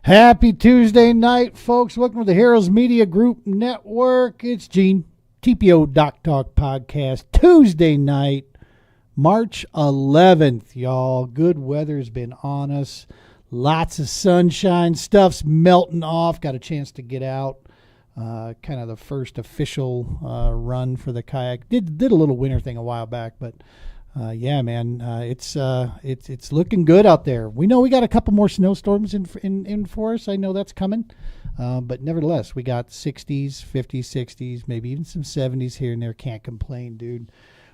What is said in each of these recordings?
Happy Tuesday night, folks. Welcome to the Heroes Media Group Network. It's Gene, TPO Dock Talk podcast. Tuesday night, March 11th, y'all. Good weather's been on us. Lots of sunshine. Stuff's melting off. Got a chance to get out. Kind of the first official run for the kayak. Did a little winter thing a while back, but yeah, man, it's looking good out there. We know we got a couple more snowstorms in for us. I know that's coming, but nevertheless, we got 60s, 50s, 60s, maybe even some 70s here and there. Can't complain, dude.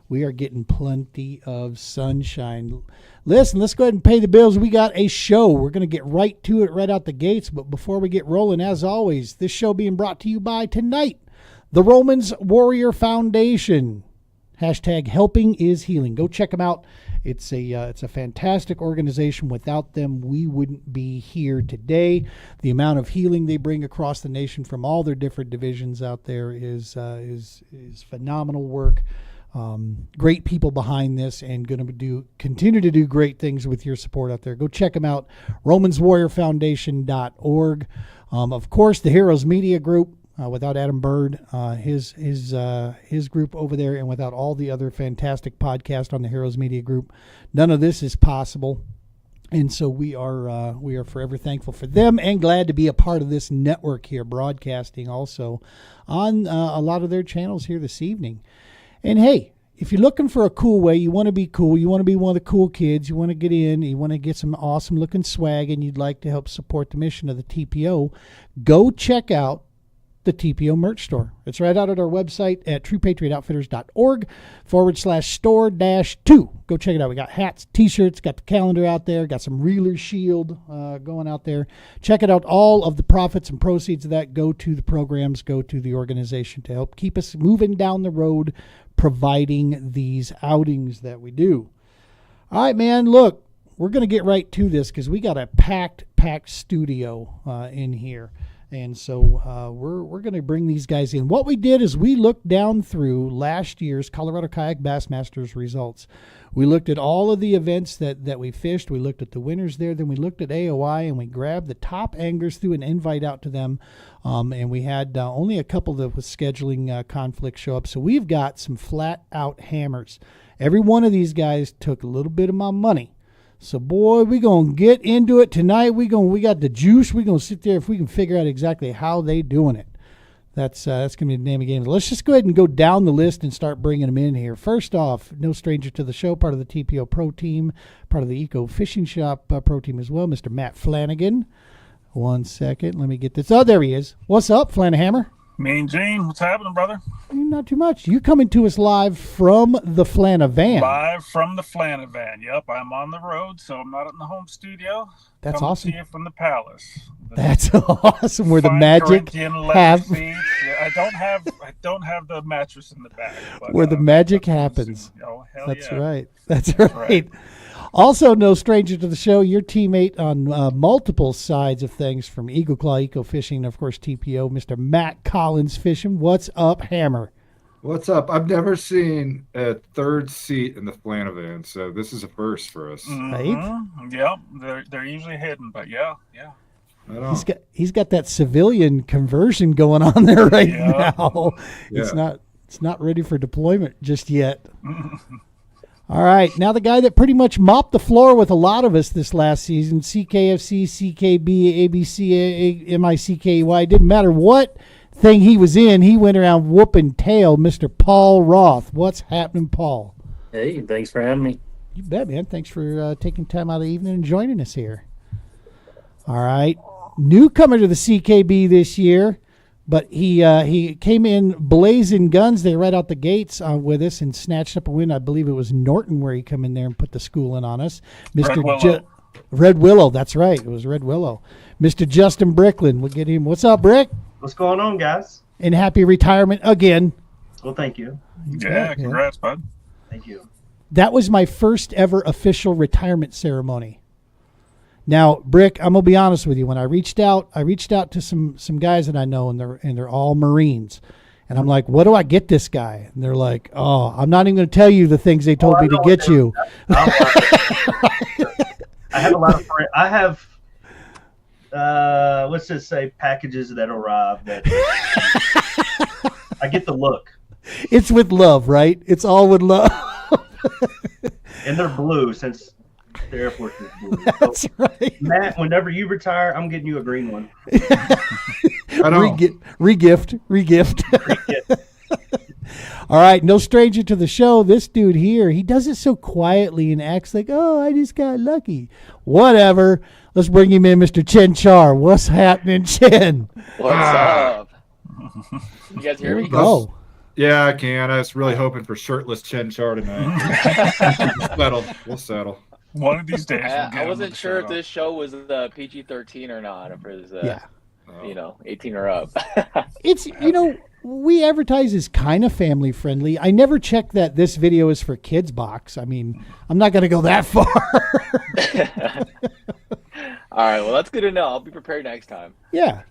We are getting plenty of sunshine. Listen, let's go ahead and pay the bills. We got a show. We're going to get right to it right out the gates. But before we get rolling, as always, this show being brought to you by tonight, the Romans Warrior Foundation. Hashtag helping is healing. Go check them out. It's a fantastic organization. Without them, we wouldn't be here today. The amount of healing they bring across the nation from all their different divisions out there is phenomenal work. Great people behind this, and going to continue to do great things with your support out there. Go check them out. RomansWarriorFoundation.org. Of course, the Heroes Media Group. Without Adam Bird, his group over there, and without all the other fantastic podcasts on the Heroes Media Group, none of this is possible. And so we are forever thankful for them and glad to be a part of this network here, broadcasting also on a lot of their channels here this evening. And hey, if you're looking for a cool way, you want to be cool, you want to be one of the cool kids, you want to get in, you want to get some awesome looking swag, and you'd like to help support the mission of the TPO, go check out the TPO merch store. It's right out at our website at truepatriotoutfitters.org/store-2. Go check it out. We got hats, t-shirts, got the calendar out there, got some reeler shield going out there. Check it out. All of the profits and proceeds of that go to the programs, go to the organization to help keep us moving down the road, providing these outings that we do. All right, man, look, we're going to get right to this because we got a packed studio in here. And so we're going to bring these guys in. What we did is we looked down through last year's Colorado Kayak Bassmasters results. We looked at all of the events that we fished. We looked at the winners there. Then we looked at AOI, and we grabbed the top anglers, threw an invite out to them. And we had only a couple that was scheduling conflict show up. So we've got some flat-out hammers. Every one of these guys took a little bit of my money. So, boy, we're going to get into it tonight. We got the juice. We're going to sit there if we can figure out exactly how they doing it. That's going to be the name of the game. Let's just go ahead and go down the list and start bringing them in here. First off, no stranger to the show, part of the TPO Pro Team, part of the Eco Fishing Shop Pro Team as well, Mr. Matt Flanagan. 1 second. Let me get this. Oh, there he is. What's up, Flanahammer? Mean Gene, what's happening, brother? Not too much. You're coming to us live from the Flanavan. Live from the Flanavan. Yep, I'm on the road, so I'm not in the home studio. That's Coming awesome. To you from the palace. That's awesome. Where the magic have. Yeah, I don't have the mattress in the back. But, where the magic happens. Oh, hell That's yeah. right. That's right. Also, no stranger to the show, your teammate on multiple sides of things, from Eagle Claw Eco Fishing, and of course TPO, Mr. Matt Collins Fishing. What's up, Hammer? What's up? I've never seen a third seat in the Flanavan, so this is a first for us. Mm-hmm. Yep, they're usually hidden, but yeah. He's got that civilian conversion going on there right now. Yeah. It's not ready for deployment just yet. All right, now the guy that pretty much mopped the floor with a lot of us this last season, CKFC, CKB, ABC, MICKY, didn't matter what thing he was in, he went around whooping tail, Mr. Paul Roth. What's happening, Paul? Hey, thanks for having me. You bet, man. Thanks for taking time out of the evening and joining us here. All right, newcomer to the CKB this year. But he came in blazing guns there right out the gates with us and snatched up a win. I believe it was Norton where he come in there and put the schooling on us. Red Willow, that's right. It was Red Willow. Mr. Justin Bricklin, we'll get him. What's up, Brick? What's going on, guys? And happy retirement again. Well, thank you. Yeah, congrats, bud. Thank you. That was my first ever official retirement ceremony. Now, Brick, I'm gonna be honest with you. When I reached out to some guys that I know, and they're all Marines, and I'm like, what do I get this guy? And they're like, oh, I'm not even gonna tell you the things they told me to get you. I have a lot of friends. I have let's just say packages that arrive that I get the look. It's with love, right? It's all with love. And they're blue since the Air Force is blue. That's right. Matt, whenever you retire, I'm getting you a green one. I know. Regift. All right, no stranger to the show. This dude here, he does it so quietly and acts like, oh, I just got lucky. Whatever. Let's bring him in, Mr. Chen Char. What's happening, Chen? What's up? You guys hear Here we me? go. Yeah, I can. I was really hoping for shirtless Chen Char tonight. We'll settle. One of these days. We'll I get him wasn't to sure show if this show was PG-13 or not, if it was, Yeah. 18 or up. It's, we advertise as kind of family friendly. I never check that this video is for kids box. I mean, I'm not going to go that far. All right, well, that's good to know. I'll be prepared next time. Yeah.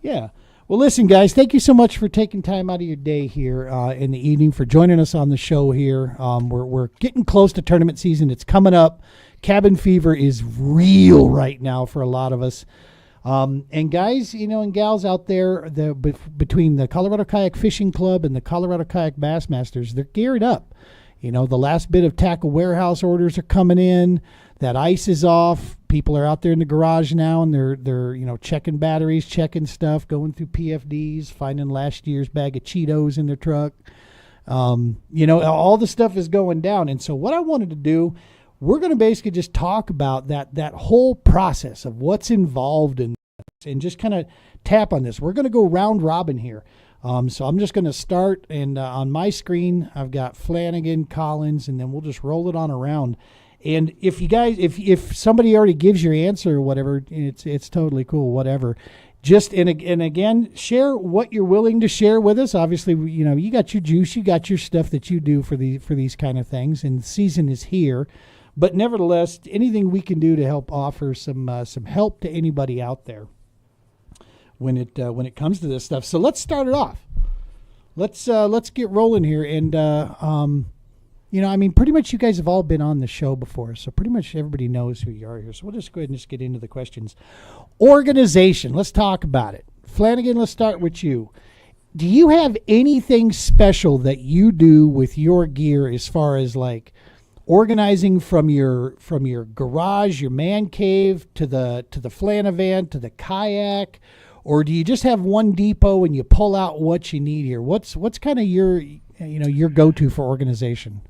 Well, listen, guys, thank you so much for taking time out of your day here in the evening for joining us on the show here. We're getting close to tournament season. It's coming up. Cabin fever is real right now for a lot of us. And guys, and gals out there, between the Colorado Kayak Fishing Club and the Colorado Kayak Bassmasters, they're geared up. The last bit of tackle warehouse orders are coming in. That ice is off. People are out there in the garage now, and they're checking batteries, checking stuff, going through PFDs, finding last year's bag of Cheetos in their truck. All the stuff is going down. And so what I wanted to do, we're going to basically just talk about that whole process of what's involved in this and just kind of tap on this. We're going to go round robin here. So I'm just going to start, and on my screen, I've got Flanagan, Collins, and then we'll just roll it on around. And if you guys, if somebody already gives your answer or whatever, it's totally cool, whatever. Just, and again, share what you're willing to share with us. Obviously, you got your juice, you got your stuff that you do for these kind of things, and the season is here. But nevertheless, anything we can do to help offer some help to anybody out there when it comes to this stuff. So let's start it off. Let's get rolling here, and pretty much you guys have all been on the show before, so pretty much everybody knows who you are here. So we'll just go ahead and just get into the questions. Organization. Let's talk about it. Flanagan, let's start with you. Do you have anything special that you do with your gear as far as like organizing from your garage, your man cave to the Flanavan to the kayak, or do you just have one depot and you pull out what you need here? What's kind of your go-to for organization?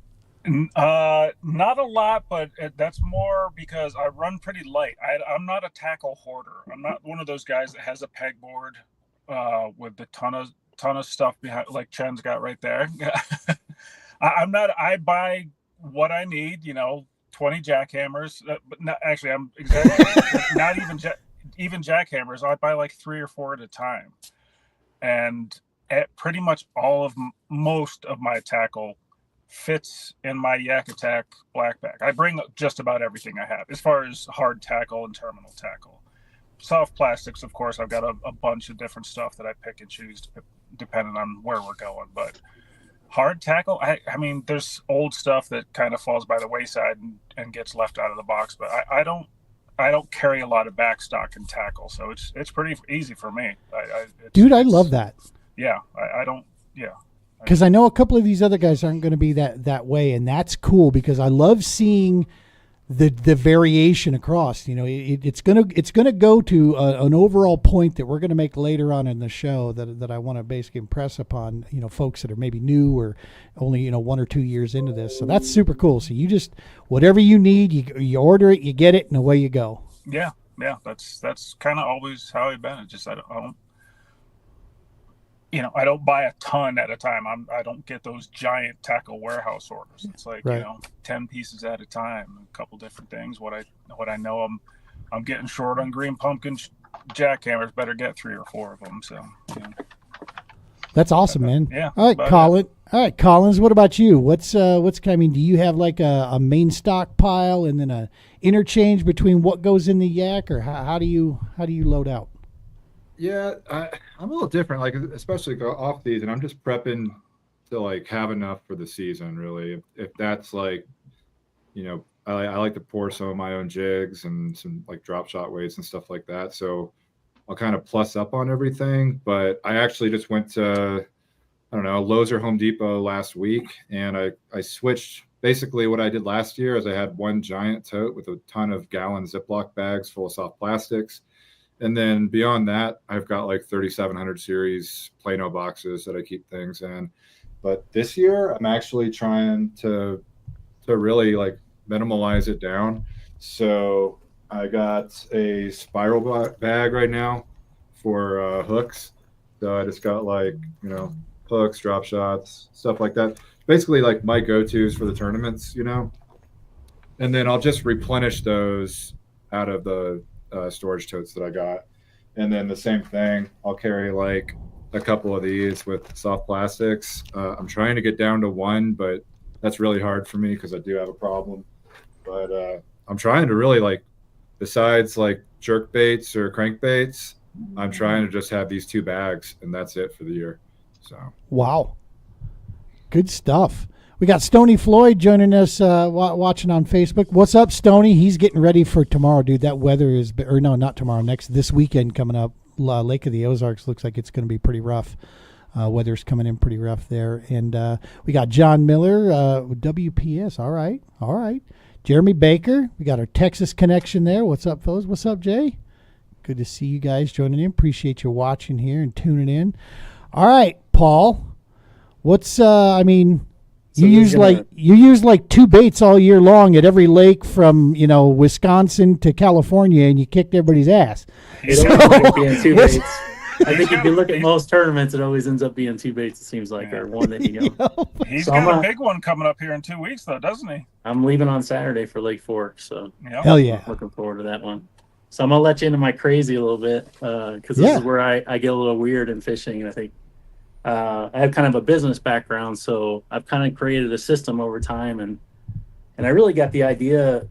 Not a lot, but that's more because I run pretty light. I'm not a tackle hoarder. I'm not one of those guys that has a pegboard with a ton of stuff behind, like Chen's got right there. I'm not. I buy what I need. 20 jackhammers, but not, actually, I'm exactly not even jackhammers. I buy like 3 or 4 at a time, and pretty much most of my tackle fits in my Yak Attack black bag. I bring just about everything I have as far as hard tackle and terminal tackle. Soft plastics, of course, I've got a bunch of different stuff that I pick and choose depending on where we're going. But hard tackle, I mean, there's old stuff that kind of falls by the wayside and gets left out of the box. But I don't carry a lot of backstock and tackle, so it's pretty easy for me. I love that. Yeah, I don't. Yeah. Because I know a couple of these other guys aren't going to be that way, and that's cool because I love seeing the variation across. It's gonna go to an overall point that we're going to make later on in the show that I want to basically impress upon folks that are maybe new or only 1 or 2 years into this. So that's super cool. So you just whatever you need, you order it, you get it, and away you go. Yeah, that's kind of always how I've been. It's just I don't. I don't buy a ton at a time. I don't get those giant tackle warehouse orders. It's like, right. 10 pieces at a time, a couple different things. What I know I'm getting short on green pumpkin jackhammers, better get 3 or 4 of them. So, That's awesome, man. Yeah. All right, Colin. All right, Collins, what about you? What's do you have like a main stockpile and then a interchange between what goes in the yak, or how do you load out? Yeah, I'm a little different, like especially off season. I'm just prepping to like have enough for the season, really. If that's like, I like to pour some of my own jigs and some like drop shot weights and stuff like that. So I'll kind of plus up on everything. But I actually just went to, I don't know, Lowe's or Home Depot last week, and I switched. Basically what I did last year is I had one giant tote with a ton of gallon Ziploc bags full of soft plastics. And then beyond that, I've got like 3700 series Plano boxes that I keep things in. But this year I'm actually trying to really like minimalize it down. So I got a spiral bag right now for hooks. So I just got like, you know, hooks, drop shots, stuff like that. Basically like my go-tos for the tournaments, you know. And then I'll just replenish those out of the storage totes that I got. And then the same thing, I'll carry like a couple of these with soft plastics. I'm trying to get down to one, but that's really hard for me because I do have a problem. But I'm trying to really like, besides like jerk baits or crankbaits, I'm trying to just have these 2 bags, and that's it for the year. So Wow. Good stuff. We got Stony Floyd joining us, watching on Facebook. What's up, Stony? He's getting ready for tomorrow, dude. That weather is, or no, not tomorrow, this weekend coming up. Lake of the Ozarks looks like it's going to be pretty rough. Weather's coming in pretty rough there. And we got John Miller, WPS. All right. Jeremy Baker. We got our Texas connection there. What's up, fellas? What's up, Jay? Good to see you guys joining in. Appreciate you watching here and tuning in. All right, Paul. What's you use like 2 baits all year long at every lake from, you know, Wisconsin to California, and you kicked everybody's ass. It always ends up being 2 baits. I think if you look at most tournaments, it always ends up being 2 baits, it seems like, or one that you know. He's got a big one coming up here in 2 weeks, though, doesn't he? I'm leaving on Saturday for Lake Fork, so Hell yeah. looking forward to that one. So I'm going to let you into my crazy a little bit, because this is where I get a little weird in fishing, and I think I have kind of a business background, so I've kind of created a system over time, and I really got the idea,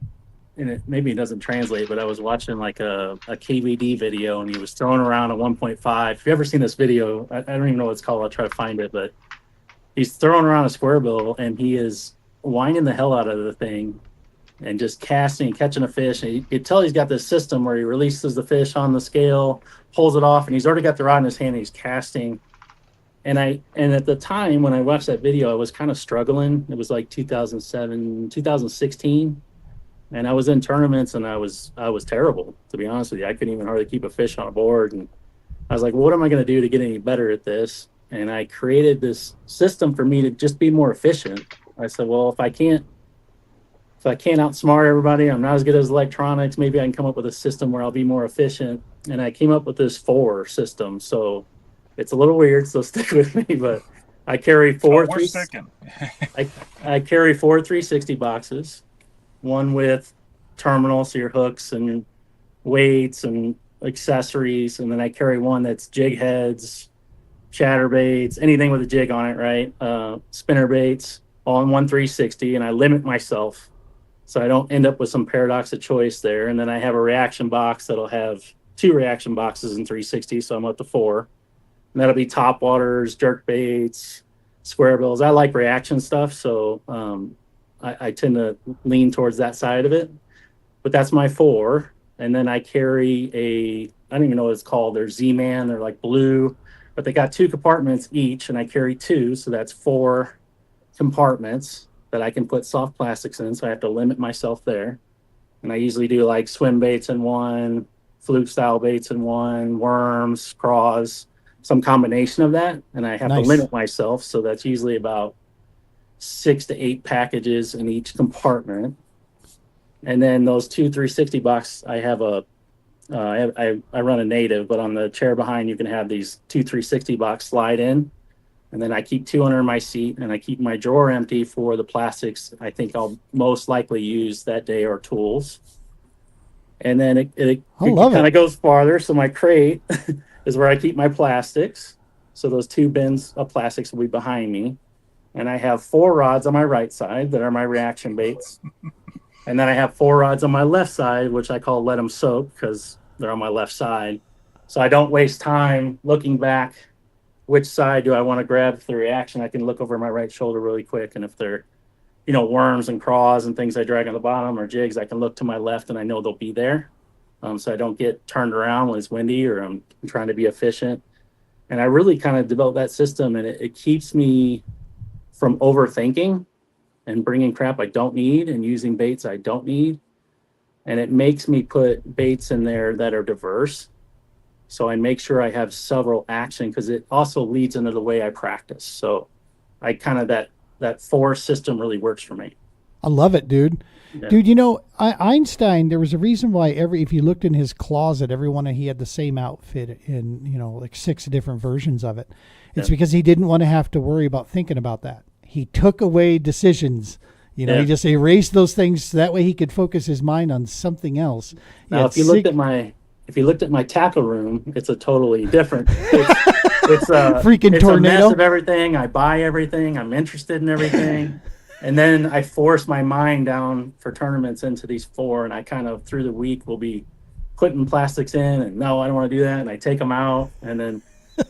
and it doesn't translate, but I was watching like a KVD video, and he was throwing around a 1.5. If you've ever seen this video, I don't even know what it's called. I'll try to find it, but he's throwing around a square bill, and he is winding the hell out of the thing and just casting and catching a fish. And you can tell he's got this system where he releases the fish on the scale, pulls it off, and he's already got the rod in his hand, and he's casting. And at the time when I watched that video, I was kind of struggling. It was like 2007, 2016. And I was in tournaments, and I was terrible, to be honest with you. I couldn't even hardly keep a fish on a board. And I was like, well, what am I going to do to get any better at this? And I created this system for me to just be more efficient. I said, well, if I can't outsmart everybody, I'm not as good as electronics, maybe I can come up with a system where I'll be more efficient. And I came up with this 4 system. So it's a little weird, so stick with me, but I carry 4 I carry 4 360 boxes, one with terminals, so your hooks and weights and accessories, and then I carry one that's jig heads, chatterbaits, anything with a jig on it, right? Spinner baits, all in one 360, and I limit myself so I don't end up with some paradox of choice there. And then I have a reaction box that'll have 2 reaction boxes in 360, so I'm up to 4. And that'll be top waters, jerk baits, square bills. I like reaction stuff, so I tend to lean towards that side of it. But that's my 4. And then I carry I don't even know what it's called. They're Z-Man. They're like blue, but they got 2 compartments each, and I carry 2. So that's 4 compartments that I can put soft plastics in. So I have to limit myself there. And I usually do like swim baits in one, fluke style baits in one, worms, craws, some combination of that, and I have to limit myself. So that's usually about 6 to 8 packages in each compartment. And then those 2 360 box, I have I run a native, but on the chair behind, you can have these 2 360 box slide in. And then I keep 2 under my seat, and I keep my drawer empty for the plastics I think I'll most likely use that day, or tools. And then it kind of goes farther. So my crate is where I keep my plastics. So those 2 bins of plastics will be behind me. And I have 4 rods on my right side that are my reaction baits. And then I have 4 rods on my left side, which I call let them soak, because they're on my left side. So I don't waste time looking back, which side do I want to grab for the reaction. I can look over my right shoulder really quick. And if they're, worms and craws and things I drag on the bottom, or jigs, I can look to my left and I know they'll be there. so I don't get turned around when it's windy or I'm trying to be efficient. And I really kind of developed that system, and it keeps me from overthinking and bringing crap I don't need and using baits I don't need. And it makes me put baits in there that are diverse. So I make sure I have several action, because it also leads into the way I practice. So I kind of, that 4 system really works for me. I love it, dude. Yeah. Dude, you know, Einstein, there was a reason why if you looked in his closet, he had the same outfit in, you know, like 6 different versions of it. It's because he didn't want to have to worry about thinking about that. He took away decisions. You know, he just erased those things so that way he could focus his mind on something else. Now, if you looked at my tackle room, it's a totally different. It's a freaking it's tornado. A mess of everything. I buy everything. I'm interested in everything. And then I force my mind down for tournaments into these 4, and I kind of through the week will be putting plastics in, and no, I don't want to do that, and I take them out, and then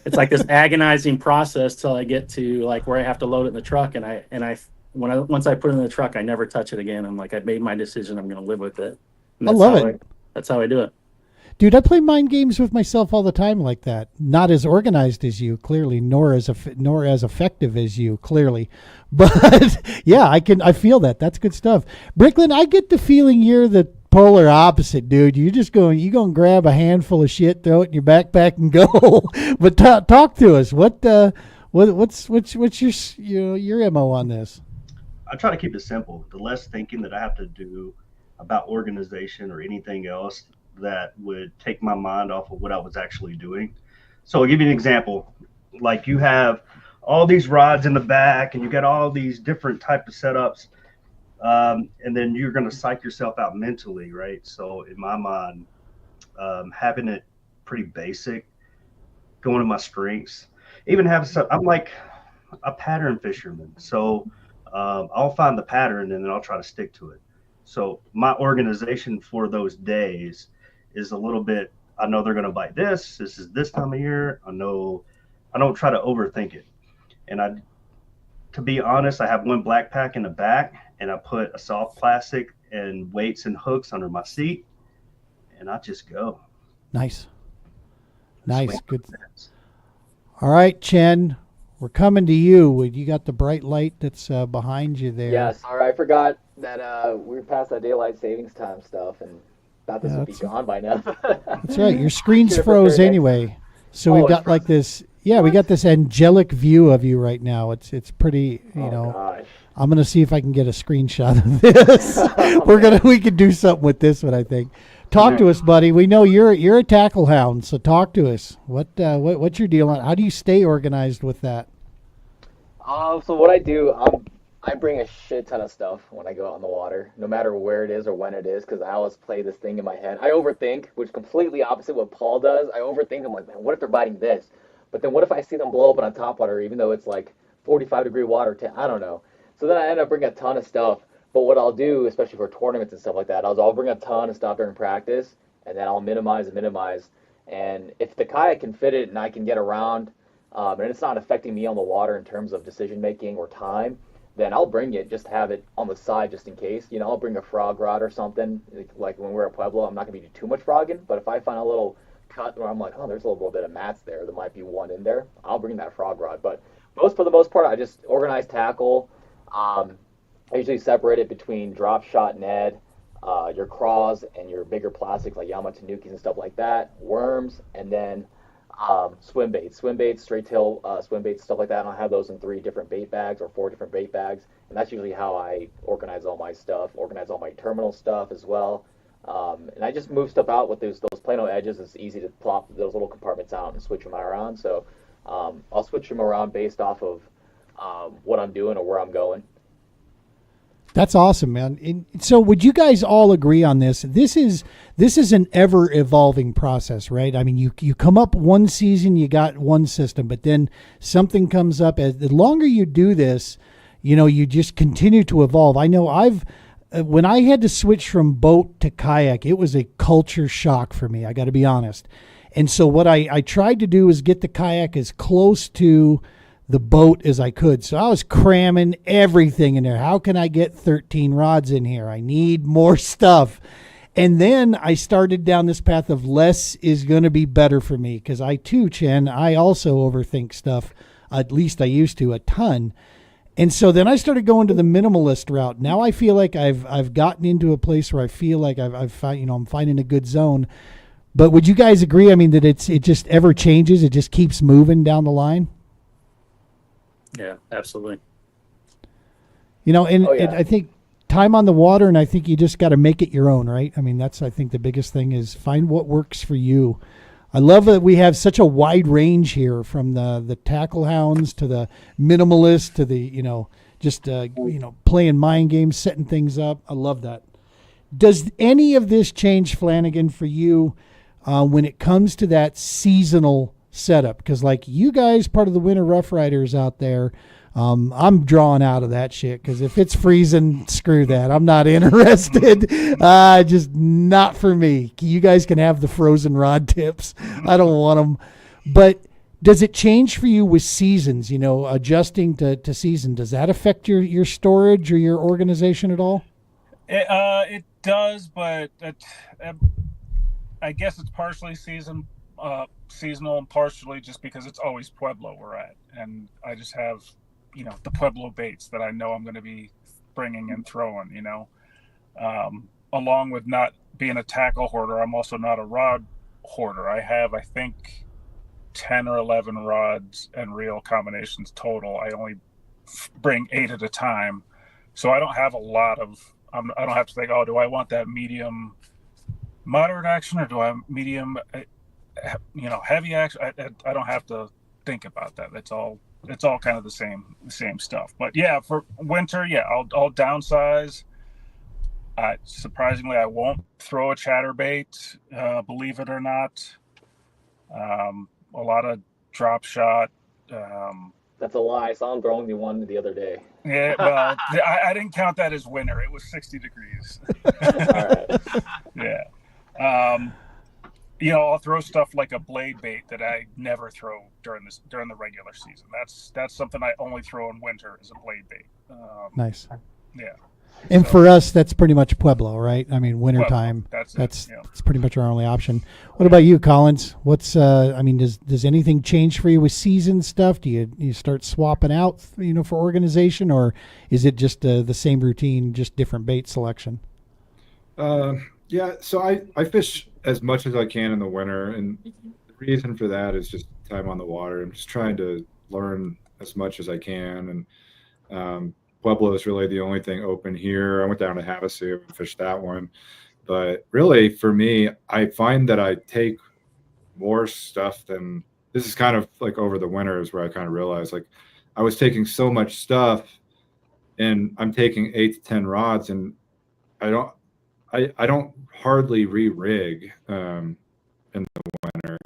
it's like this agonizing process till I get to like where I have to load it in the truck, once I put it in the truck, I never touch it again. I'm like, I made my decision. I'm going to live with it. And I love it. That's how I do it. Dude, I play mind games with myself all the time like that. Not as organized as you, clearly, nor as effective as you, clearly. But yeah, I feel that. That's good stuff. Bricklin, I get the feeling you're the polar opposite, dude. You're just going to grab a handful of shit, throw it in your backpack, and go. But talk to us. What's your MO on this? I try to keep it simple. The less thinking that I have to do about organization or anything else that would take my mind off of what I was actually doing. So I'll give you an example. Like, you have all these rods in the back and you got all these different type of setups. And then you're going to psych yourself out mentally, right? So in my mind, having it pretty basic, going to my strengths, even having some, I'm like a pattern fisherman. So I'll find the pattern and then I'll try to stick to it. So my organization for those days is a little bit, I know they're going to bite this. This is this time of year. I know I don't try to overthink it. And to be honest, I have one black pack in the back, and I put a soft plastic and weights and hooks under my seat, and I just go. Nice. Good. All right, Chen, we're coming to you. You got the bright light that's behind you there. Yeah, sorry, I forgot that we're past that daylight savings time stuff, and thought this would be gone by now. That's right. Your screen's froze anyway. So we've got like this. Yeah, we got this angelic view of you right now. It's pretty. Gosh. I'm gonna see if I can get a screenshot of this. We could do something with this one, I think. Talk to us, buddy. We know you're a tackle hound, so talk to us. What's your deal on? How do you stay organized with that? So what I do, I bring a shit ton of stuff when I go out on the water, no matter where it is or when it is, because I always play this thing in my head. I overthink, which is completely opposite what Paul does. I overthink. I'm like, man, what if they're biting this? But then what if I see them blow up on top water, even though it's like 45-degree water? I don't know. So then I end up bringing a ton of stuff. But what I'll do, especially for tournaments and stuff like that, I'll bring a ton of stuff during practice, and then I'll minimize. And if the kayak can fit it and I can get around, and it's not affecting me on the water in terms of decision making or time, then I'll bring it, just have it on the side just in case. I'll bring a frog rod or something. Like when we're at Pueblo, I'm not going to be too much frogging, but if I find a little cut where I'm like, oh, there's a little bit of mats there might be one in there, I'll bring that frog rod. But for the most part, I just organize tackle. I usually separate it between drop shot Ned, your craws, and your bigger plastics like Yamatanukis and stuff like that, worms, and then swim baits, straight tail swim baits, stuff like that. And I'll have those in 3 different bait bags or 4 different bait bags. And that's usually how I organize all my stuff, organize all my terminal stuff as well. And I just move stuff out with those Plano edges. It's easy to plop those little compartments out and switch them around. So I'll switch them around based off of what I'm doing or where I'm going. That's awesome, man. So would you guys all agree on this? This is an ever evolving process, right? I mean, you come up one season, you got one system, but then something comes up. As the longer you do this, you just continue to evolve. I know when I had to switch from boat to kayak, it was a culture shock for me. I got to be honest. And so what I tried to do is get the kayak as close to the boat as I could. So I was cramming everything in there. How can I get 13 rods in here? I need more stuff. And then I started down this path of less is going to be better for me, because I too, Chen, I also overthink stuff. At least I used to, a ton. And so then I started going to the minimalist route. Now I feel like I've gotten into a place where I feel like I've found, I'm finding a good zone. But would you guys agree? I mean, that it just ever changes. It just keeps moving down the line. Yeah, absolutely. And Oh, yeah. I think time on the water, and I think you just got to make it your own, right? I mean, that's, I think the biggest thing is find what works for you. I love that we have such a wide range here, from the tackle hounds to the minimalist to the, just, playing mind games, setting things up. I love that. Does any of this change, Flanagan, for you when it comes to that seasonal setup? Because like you guys, part of the Winter Rough Riders out there, I'm drawing out of that shit, because if it's freezing, screw that. I'm not interested. Just not for me. You guys can have the frozen rod tips. I don't want them. But does it change for you with seasons, adjusting to season? Does that affect your storage or your organization at all? It does, but I guess it's partially seasonal and partially just because it's always Pueblo we're at. And I just have the Pueblo baits that I know I'm going to be bringing and throwing, along with not being a tackle hoarder. I'm also not a rod hoarder. I have, I think, 10 or 11 rods and reel combinations total. I only bring 8 at a time. So I don't have a lot of, I don't have to think, do I want that medium moderate action, or do I medium, heavy action? I don't have to think about that. It's all kind of the same stuff. But yeah, for winter, I'll downsize. Surprisingly, I won't throw a chatterbait, believe it or not. A lot of drop shot. That's a lie. I saw him throwing me one the other day. Yeah, well, I didn't count that as winter. It was 60 degrees. All right. Yeah. I'll throw stuff like a blade bait that I never throw during the regular season. That's something I only throw in winter, is a blade bait. Nice. Yeah. And for us, that's pretty much Pueblo, right? I mean, wintertime, Pueblo, that's pretty much our only option. What about you, Collins? What's does anything change for you with season stuff? Do you start swapping out, for organization, or is it just the same routine, just different bait selection? Yeah, so I fish as much as I can in the winter, and the reason for that is just time on the water. I'm just trying to learn as much as I can, and Pueblo is really the only thing open here. I went down to Havasu and fished that one, but really for me, I find that I take more stuff than, this is kind of like over the winter is where I kind of realized, like, I was taking so much stuff, and I'm taking 8 to 10 rods, and I don't hardly re-rig in the winter.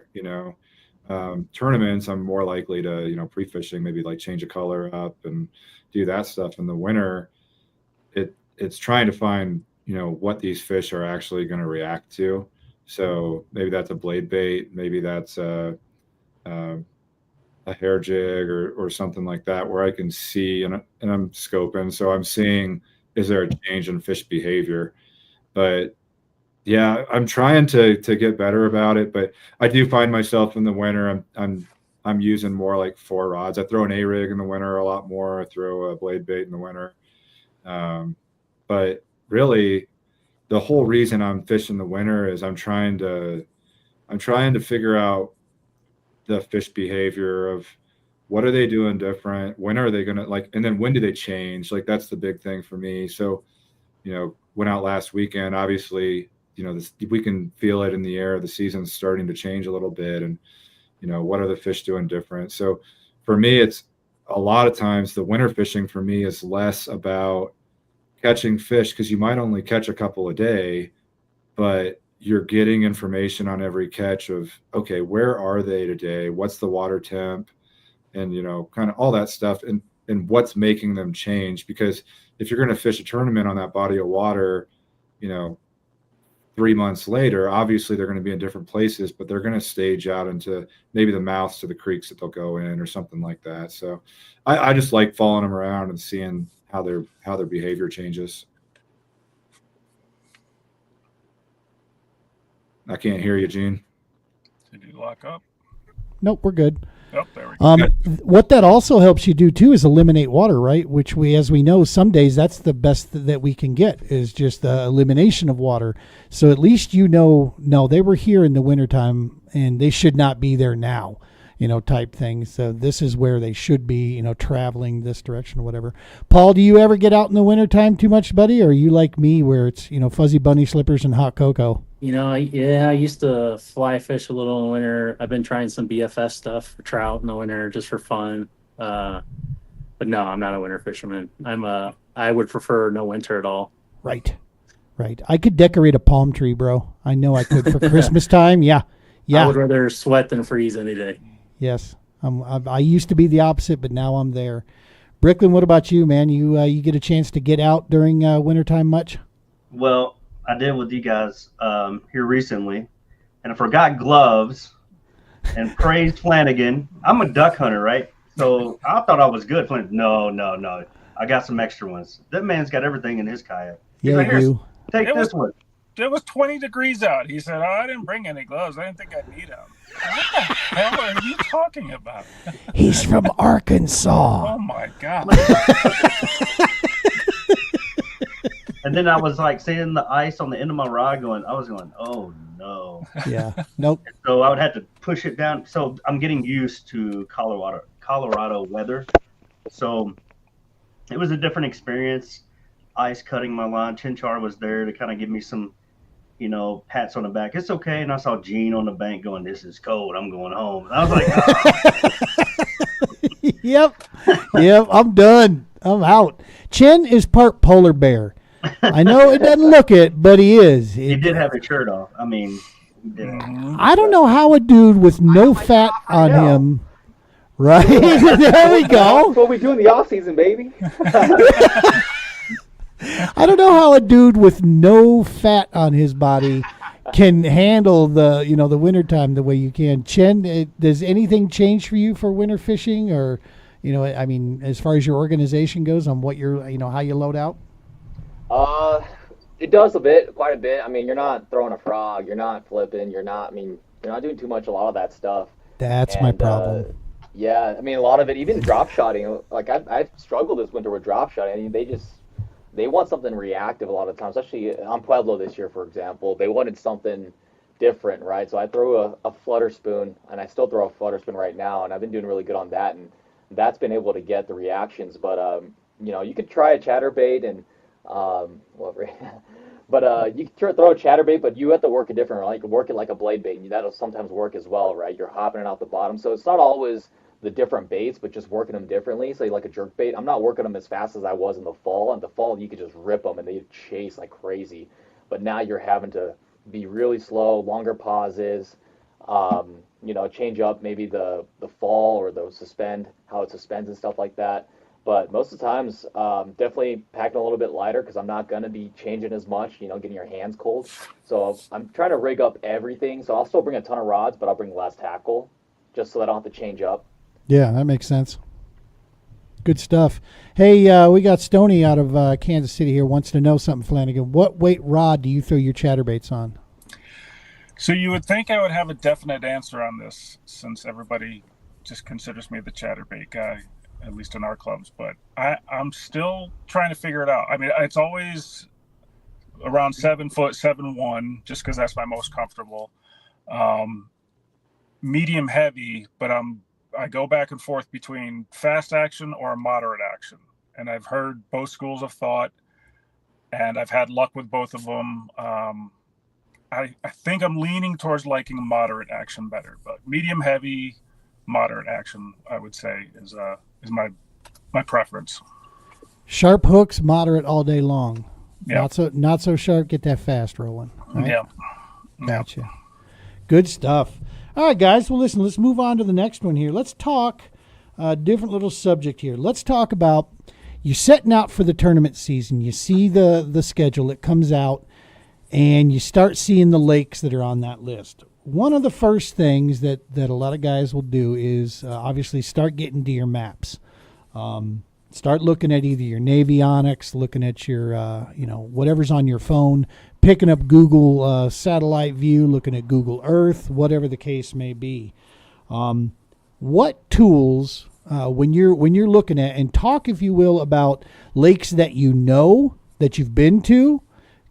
Tournaments, I'm more likely to, pre-fishing, maybe like change a color up and do that stuff. In the winter, it's trying to find, what these fish are actually going to react to. So maybe that's a blade bait, maybe that's a hair jig or something like that, where I can see, and I'm scoping, so I'm seeing, is there a change in fish behavior? But yeah, I'm trying to get better about it, but I do find myself in the winter, I'm using more like 4 rods. I throw an A-rig in the winter a lot more. I throw a blade bait in the winter. But really, the whole reason I'm fishing the winter is I'm trying to figure out the fish behavior of what are they doing different, when are they gonna, like, and then when do they change? Like, that's the big thing for me. So, went out last weekend, obviously, we can feel it in the air. The season's starting to change a little bit, and what are the fish doing different? So for me, it's a lot of times the winter fishing for me is less about catching fish, because you might only catch a couple a day, but you're getting information on every catch of, okay, where are they today? What's the water temp? And, kind of all that stuff, and what's making them change. Because if you're going to fish a tournament on that body of water, 3 months later, obviously they're going to be in different places, but they're going to stage out into maybe the mouths to the creeks that they'll go in or something like that. So I just like following them around and seeing how their behavior changes. I can't hear you, Gene. Did you lock up? Nope, we're good. Oh, there we go. What that also helps you do too is eliminate water, right? Which as we know, some days that's the best that we can get is just the elimination of water. So at least no, they were here in the wintertime and they should not be there now, type thing. So this is where they should be, traveling this direction or whatever. Paul, do you ever get out in the wintertime too much, buddy? Or are you like me where it's, fuzzy bunny slippers and hot cocoa? I used to fly fish a little in the winter. I've been trying some BFS stuff for trout in the winter just for fun. But no, I'm not a winter fisherman. I would prefer no winter at all. Right. I could decorate a palm tree, bro. I know I could for Christmas time. Yeah. I would rather sweat than freeze any day. Yes. I used to be the opposite, but now I'm there. Bricklin, what about you, man? You get a chance to get out during wintertime much? Well, I did with you guys here recently, and I forgot gloves and praised Flanagan. I'm a duck hunter, right? So I thought I was good. No. I got some extra ones. That man's got everything in his kayak. He's Yeah, you do. Take this one. It was 20 degrees out. He said, I didn't bring any gloves. I didn't think I'd need them. What the hell are you talking about? He's from Arkansas. Oh, my God. And then I was like seeing the ice on the end of my rod I was going, oh, no. Yeah, nope. So I would have to push it down. So I'm getting used to Colorado weather. So it was a different experience. Ice cutting my line. Chinchar was there to kind of give me some, pats on the back. It's okay. And I saw Gene on the bank going, this is cold. I'm going home. And I was like, oh. Yep, I'm done. I'm out. Chin is part polar bear. I know it doesn't look it, but he is. He did have his shirt off. I mean, he did. I don't know how a dude with no fat on him. Right? There we go. That's what we do in the off season, baby. I don't know how a dude with no fat on his body can handle the wintertime the way you can. Chen, does anything change for you for winter fishing, or as far as your organization goes on what you're how you load out? It does quite a bit. I mean, you're not throwing a frog, you're not flipping, you're not doing too much, a lot of that stuff. That's my problem. Yeah, I mean, a lot of it, even drop shotting. Like I've struggled this winter with drop shotting. I mean, they want something reactive a lot of times, especially on Pueblo this year, for example. They wanted something different, right? So I threw a flutter spoon, and I still throw a flutter spoon right now, and I've been doing really good on that, and that's been able to get the reactions. But you could try a chatterbait and but you can throw a chatterbait, but you have to work it different, right? You can work it like a blade bait, and that'll sometimes work as well, right? You're hopping it out the bottom, so it's not always the different baits, but just working them differently. So like a jerk bait, I'm not working them as fast as I was in the fall. In the fall, you could just rip them and they chase like crazy. But now you're having to be really slow, longer pauses, change up maybe the fall or the suspend, how it suspends and stuff like that. But most of the times, definitely packing a little bit lighter because I'm not going to be changing as much, getting your hands cold. So I'm trying to rig up everything. So I'll still bring a ton of rods, but I'll bring less tackle just so that I don't have to change up. Yeah, that makes sense. Good stuff. Hey, we got Stoney out of Kansas City here, wants to know something, Flanagan. What weight rod do you throw your chatterbaits on? So you would think I would have a definite answer on this since everybody just considers me the chatterbait guy, at least in our clubs, but I'm still trying to figure it out. I mean, it's always around 7 foot, 7'1", just because that's my most comfortable. Medium heavy, but I go back and forth between fast action or moderate action. And I've heard both schools of thought, and I've had luck with both of them. I think I'm leaning towards liking moderate action better, but medium heavy, moderate action, I would say, is my preference. Sharp hooks, moderate all day long. Yeah. Not so sharp. Get that fast rolling. Right? Yeah. Gotcha. Good stuff. All right, guys. Well, listen. Let's move on to the next one here. Let's talk a different little subject here. Let's talk about you setting out for the tournament season. You see the schedule. It comes out, and you start seeing the lakes that are on that list. One of the first things that a lot of guys will do is obviously start getting to your maps. Start looking at either your Navionics, looking at your, whatever's on your phone, picking up Google satellite view, looking at Google Earth, whatever the case may be. What tools, when you're looking at, and talk, if you will, about lakes that you know that you've been to,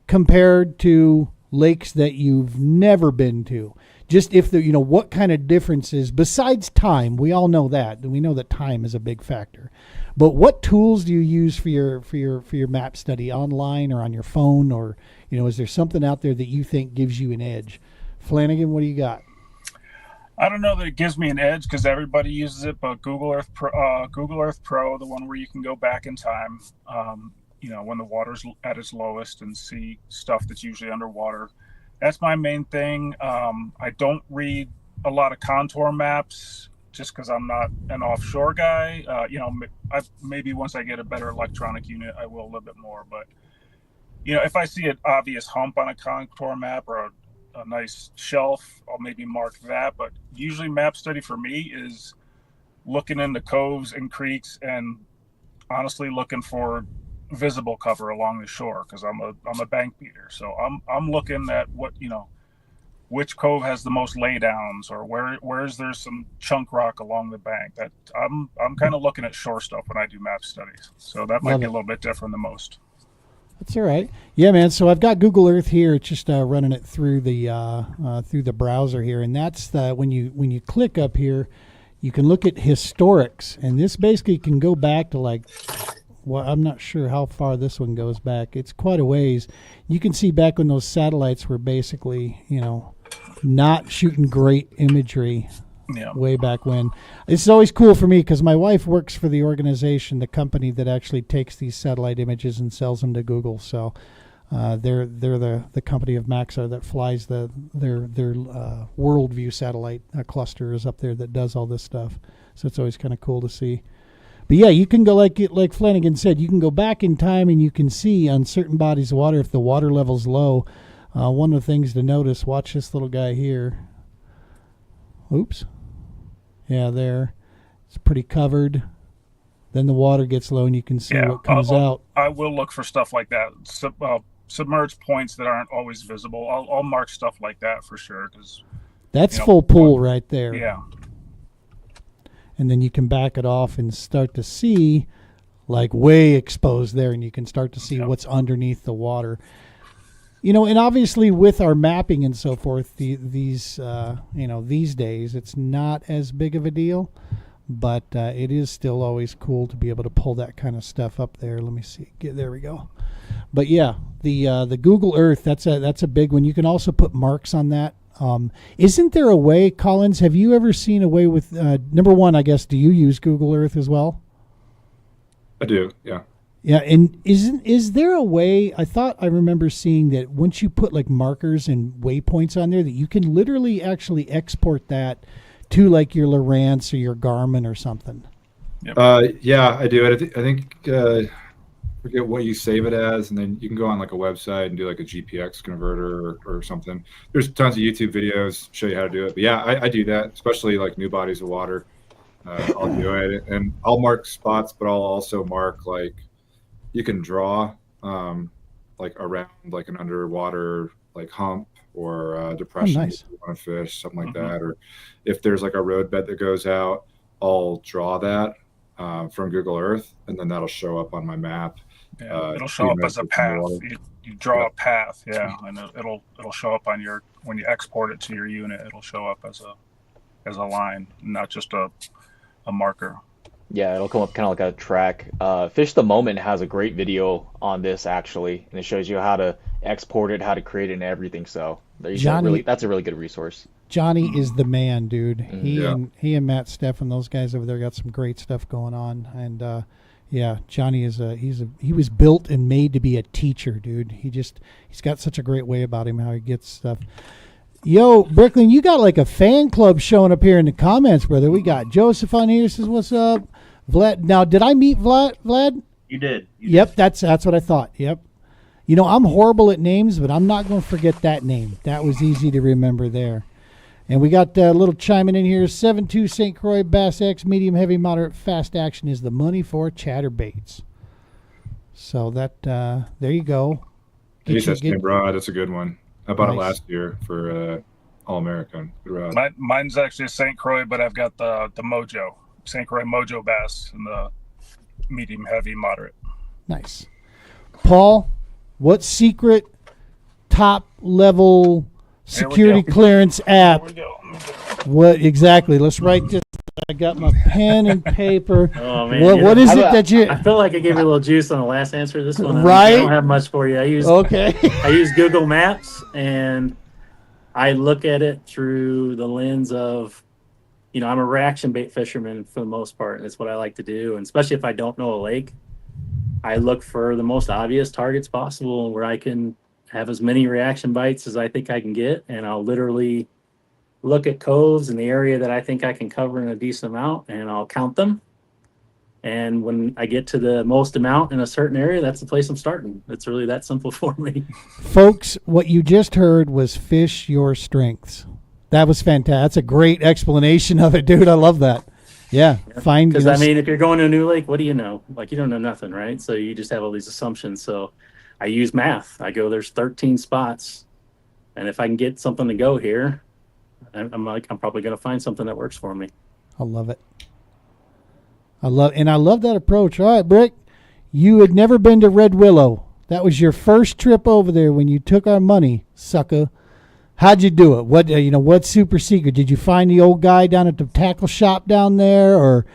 compared to lakes that you've never been to. Just if the, what kind of differences besides time. We all know that. We know that time is a big factor. But what tools do you use for your map study, online or on your phone, or is there something out there that you think gives you an edge? Flanagan, what do you got? I don't know that it gives me an edge because everybody uses it, but Google Earth Pro, the one where you can go back in time, when the water's at its lowest and see stuff that's usually underwater. That's my main thing. I don't read a lot of contour maps just because I'm not an offshore guy. Maybe once I get a better electronic unit, I will a little bit more. But, if I see an obvious hump on a contour map or a nice shelf, I'll maybe mark that. But usually map study for me is looking into coves and creeks and honestly looking for visible cover along the shore because I'm a bank beater. So I'm looking at which cove has the most laydowns or where's there some chunk rock along the bank. That I'm kind of looking at shore stuff when I do map studies. So that might be a little bit different than most. That's all right. Yeah, man. So I've got Google Earth here. It's just running it through the browser here, and that's when you click up here, you can look at historics, and this basically can go back to I'm not sure how far this one goes back. It's quite a ways. You can see back when those satellites were basically, not shooting great imagery. Yeah. Way back when. It's always cool for me because my wife works for the organization, the company that actually takes these satellite images and sells them to Google. So they're the company of Maxar that flies their Worldview satellite cluster is up there that does all this stuff. So it's always kind of cool to see. But yeah, you can go like Flanagan said, you can go back in time and you can see on certain bodies of water if the water level's low. One of the things to notice, watch this little guy here. Oops. Yeah, there. It's pretty covered. Then the water gets low and you can see what comes out. I will look for stuff like that. Submerged points that aren't always visible. I'll mark stuff like that for sure. That's full pool right there. Yeah. And then you can back it off and start to see way exposed there, and you can start to see what's underneath the water. And obviously with our mapping and so forth, these days, it's not as big of a deal, but it is still always cool to be able to pull that kind of stuff up there. Let me see. There we go. But yeah, the Google Earth, that's a big one. You can also put marks on that. Isn't there a way, Collins, have you ever seen a way with, number one, I guess, do you use Google Earth as well? I do, yeah. Yeah, and is there a way, I thought I remember seeing that once you put markers and waypoints on there that you can literally actually export that to your Lowrance or your Garmin or something? Yep. Yeah, I do. I think forget what you save it as, and then you can go on a website and do a GPX converter or something. There's tons of YouTube videos show you how to do it. But yeah, I do that, especially new bodies of water. I'll do it, and I'll mark spots, but I'll also mark you can draw around an underwater hump or depression. Oh, nice. If you want to fish, something like that. Or if there's a road bed that goes out, I'll draw that from Google Earth, and then that'll show up on my map. Yeah, it'll show up as a path. You draw a path, and it'll show up on when you export it to your unit. It'll show up as a line, not just a marker. Yeah, it'll come up kind of like a track. Fish the Moment has a great video on this actually, and it shows you how to export it, how to create it, and everything. So that's a really good resource. Johnny is the man, dude. He and Matt Steffen, those guys over there, got some great stuff going on. And Johnny he was built and made to be a teacher, dude. He's got such a great way about him how he gets stuff. Yo, Brooklyn, you got a fan club showing up here in the comments, brother. We got Joseph on here, says, what's up? Vlad. Now, did I meet Vlad? You did. Yep, that's what I thought. Yep. I'm horrible at names, but I'm not going to forget that name. That was easy to remember there. And we got a little chiming in here. 7.2 St. Croix Bass X, medium, heavy, moderate, fast action is the money for chatterbaits. So that, there you go. Use that same rod. That's a good one. I bought it last year for All American. Good rod. Mine's actually a St. Croix, but I've got the Mojo, St. Croix Mojo bass in the medium, heavy, moderate. Nice. Paul, what secret top level security clearance app? What exactly? Let's write this. I got my pen and paper. Oh man, what is it that you? I feel like I gave you a little juice on the last answer. This one, right? I don't have much for you. I use Google Maps, and I look at it through the lens of, I'm a reaction bait fisherman for the most part. That's what I like to do, and especially if I don't know a lake, I look for the most obvious targets possible where I can have as many reaction bites as I think I can get, and I'll literally look at coves in the area that I think I can cover in a decent amount, and I'll count them. And when I get to the most amount in a certain area, that's the place I'm starting. It's really that simple for me. Folks, what you just heard was fish your strengths. That was fantastic. That's a great explanation of it, dude. I love that. Yeah. Fine. Because, if you're going to a new lake, what do you know? Like, you don't know nothing, right? So you just have all these assumptions. So I use math. I go, there's 13 spots. And if I can get something to go here, I'm probably going to find something that works for me. I love it. I love that approach. All right, Brick, you had never been to Red Willow. That was your first trip over there when you took our money, sucker. How'd you do it? What's super secret? Did you find the old guy down at the tackle shop down there, or,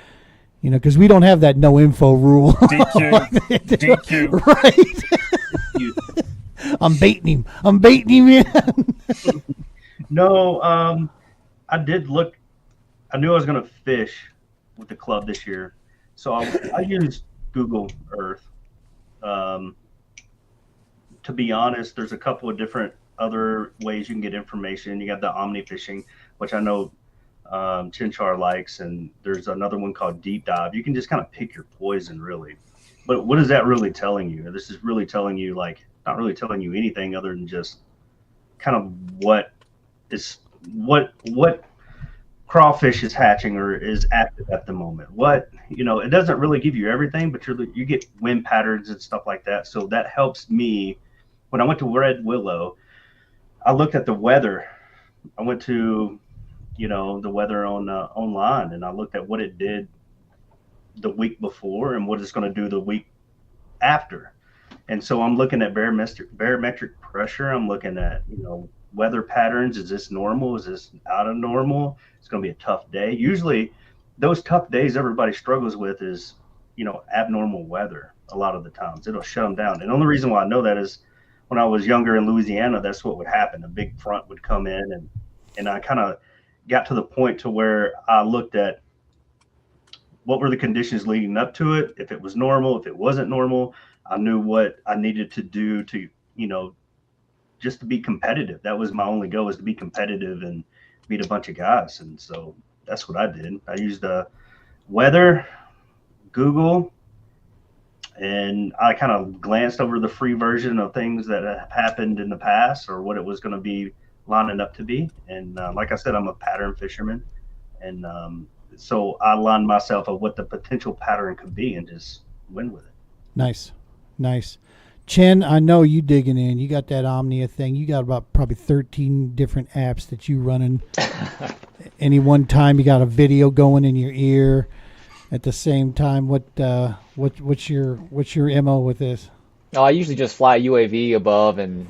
because we don't have that no info rule. DQ. Right. I'm baiting him in. No, I did look. I knew I was going to fish with the club this year, so I used Google Earth. To be honest, there's a couple of different other ways you can get information. You got the Omni Fishing, which I know Chinchar likes, and there's another one called Deep Dive. You can just kind of pick your poison, really. But what is that really telling you? This is really telling you, not really telling you anything other than just kind of what crawfish is hatching or is active at the moment. It doesn't really give you everything, but you get wind patterns and stuff like that. So that helps me. When I went to Red Willow, I looked at the weather. I went to, the weather online, and I looked at what it did the week before and what it's going to do the week after. And so I'm looking at barometric pressure. I'm looking at, weather patterns. Is this normal? Is this out of normal? It's going to be a tough day. Usually those tough days everybody struggles with is, abnormal weather. A lot of the times it'll shut them down. And the only reason why I know that is when I was younger in Louisiana, that's what would happen. A big front would come in, and I kind of got to the point to where I looked at what were the conditions leading up to it. If it was normal, if it wasn't normal, I knew what I needed to do to, just to be competitive. That was my only goal, was to be competitive and beat a bunch of guys. And so that's what I did. I used weather, Google, and I kind of glanced over the free version of things that have happened in the past or what it was going to be lining up to be. And like I said, I'm a pattern fisherman. And so I lined myself of what the potential pattern could be and just went with it. Nice. Chen, I know you digging in. You got that Omnia thing. You got about probably 13 different apps that you running. Any one time you got a video going in your ear at the same time. What's your MO with this? No, I usually just fly UAV above and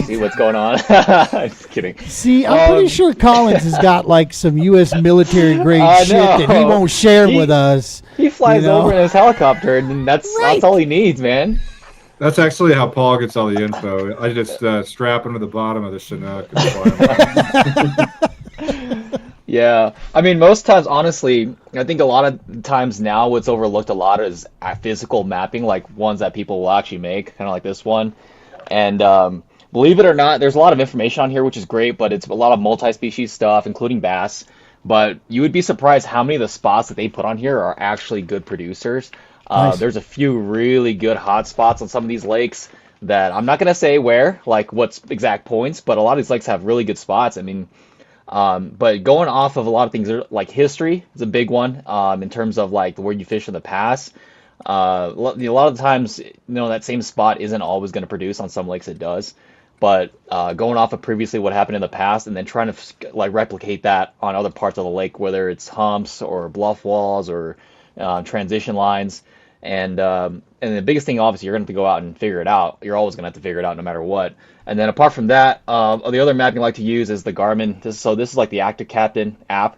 see what's going on. Just kidding. See, I'm pretty sure Collins has got some U.S. military grade shit that he won't share with us. He flies over in his helicopter, and that's all he needs, man. That's actually how Paul gets all the info. I just strap him to the bottom of the Chinook and fly him. Yeah, most times, honestly, I think a lot of times now what's overlooked a lot is physical mapping, like ones that people will actually make, kind of like this one. And believe it or not, there's a lot of information on here, which is great, but it's a lot of multi-species stuff, including bass. But you would be surprised how many of the spots that they put on here are actually good producers. Nice. There's a few really good hot spots on some of these lakes that I'm not going to say where, what's exact points, but a lot of these lakes have really good spots. But going off of a lot of things, like history is a big one in terms of where you fish in the past. A lot of the times, that same spot isn't always going to produce. On some lakes it does, but going off of previously what happened in the past, and then trying to like replicate that on other parts of the lake, whether it's humps or bluff walls or transition lines, and the biggest thing, obviously, you're going to have to go out and figure it out. You're always going to have to figure it out no matter what. And then apart from that, the other mapping I like to use is the Garmin. This is like the Active Captain app,